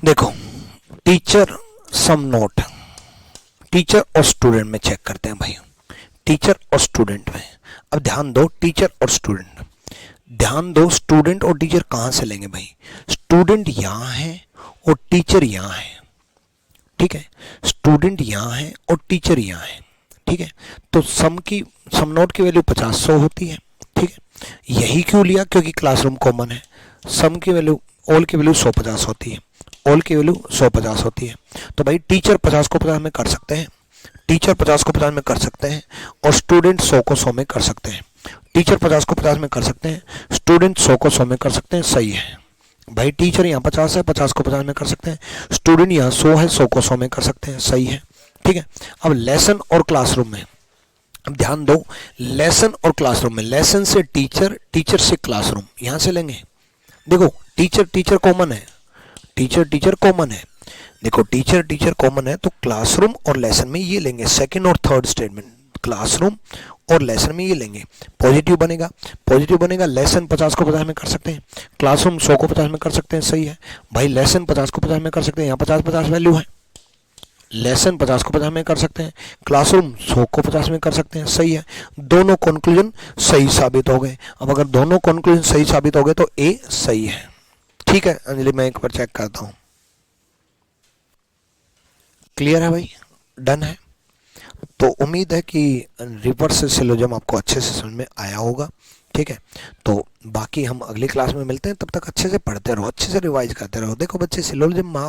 देखो, टीचर सम नोट, टीचर और स्टूडेंट में चेक करते हैं भाई, टीचर और स्टूडेंट में। अब ध्यान दो, टीचर और स्टूडेंट, ध्यान दो, स्टूडेंट और टीचर कहां से लेंगे भाई, स्टूडेंट यहां है और टीचर यहां है, ठीक है, स्टूडेंट यहां है और टीचर यहां है, ठीक है। तो सम नोट की वैल्यू 50-100 होती है, ठीक है। यही क्यों लिया, क्योंकि क्लासरूम कॉमन है। सम की वैल्यू, ऑल की वैल्यू 150 होती है, ऑल की वैल्यू 150 होती है। तो भाई टीचर 50 को 50 में कर सकते हैं, टीचर 50 को 50 में कर सकते हैं, और स्टूडेंट 100 को 100 में कर सकते हैं। टीचर 50 को 50 में कर सकते हैं, स्टूडेंट 100 को 100 में कर सकते हैं, सही है भाई। टीचर यहाँ 50 है, 50 को 50 में कर सकते हैं, स्टूडेंट यहाँ 100 है, 100 को 100 में कर सकते हैं, सही है, ठीक है। अब लेसन और क्लासरूम में, अब ध्यान दो, लेसन और क्लासरूम में, लेसन से टीचर, टीचर से क्लासरूम, यहां से लेंगे। देखो, टीचर टीचर कॉमन है, टीचर टीचर कॉमन है, देखो टीचर टीचर कॉमन है, तो क्लासरूम और लेसन में ये लेंगे, सेकंड और थर्ड स्टेटमेंट, क्लासरूम और लेसन में ये लेंगे, पॉजिटिव बनेगा, पॉजिटिव बनेगा। लेसन 50 को 50 में कर सकते हैं, क्लासरूम 100 को 50 में कर सकते हैं, सही है भाई। लेसन 50 को 50 में कर सकते हैं, यहाँ 50-50 वैल्यू है, लेसन 50 को 50 में कर सकते हैं, क्लासरूम 100 को 50 में कर सकते हैं, सही है। दोनों कंक्लूजन सही साबित हो गए। अब अगर दोनों कंक्लूजन सही साबित हो गए तो ए सही है, ठीक है। अंजलि, मैं एक बार चेक करता हूं, क्लियर है भाई, डन है। तो उम्मीद है कि रिवर्स सिलोजिज्म आपको अच्छे से समझ में आया होगा, ठीक है। तो बाकी हम अगली क्लास में मिलते हैं, तब तक अच्छे से पढ़ते रहो, अच्छे से रिवाइज करते रहो। देखो बच्चे, सिलोजिज्म में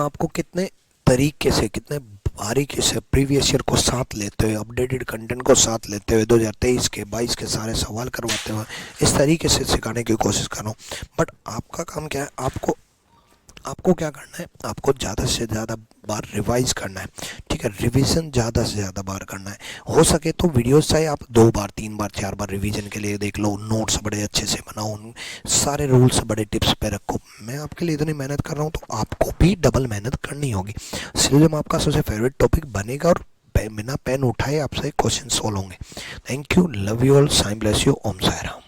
आपको कितने तरीके से, कितने बारीकी से प्रीवियस ईयर को साथ लेते हुए, अपडेटेड कंटेंट को साथ लेते हुए 2023 के 22 के सारे सवाल करवाते हुए इस तरीके से सिखाने की कोशिश कर रहा हूँ। बट आपका काम क्या है, आपको क्या करना है, आपको ज़्यादा से ज़्यादा बार रिवाइज करना है, ठीक है। रिवीजन ज़्यादा से ज़्यादा बार करना है, हो सके तो वीडियोस चाहे आप 2 बार 3 बार 4 बार रिवीजन के लिए देख लो, नोट्स बड़े अच्छे से बनाओ, सारे रूल्स बड़े टिप्स पे रखो। मैं आपके लिए इतनी मेहनत कर रहा हूँ, तो आपको भी डबल मेहनत करनी होगी। सिलोजिज्म आपका सबसे फेवरेट टॉपिक बनेगा, और बिना पेन उठाए आपसे क्वेश्चन सोल्व होंगे। Thank you, love you all, Sai bless you, Om Sai Ram.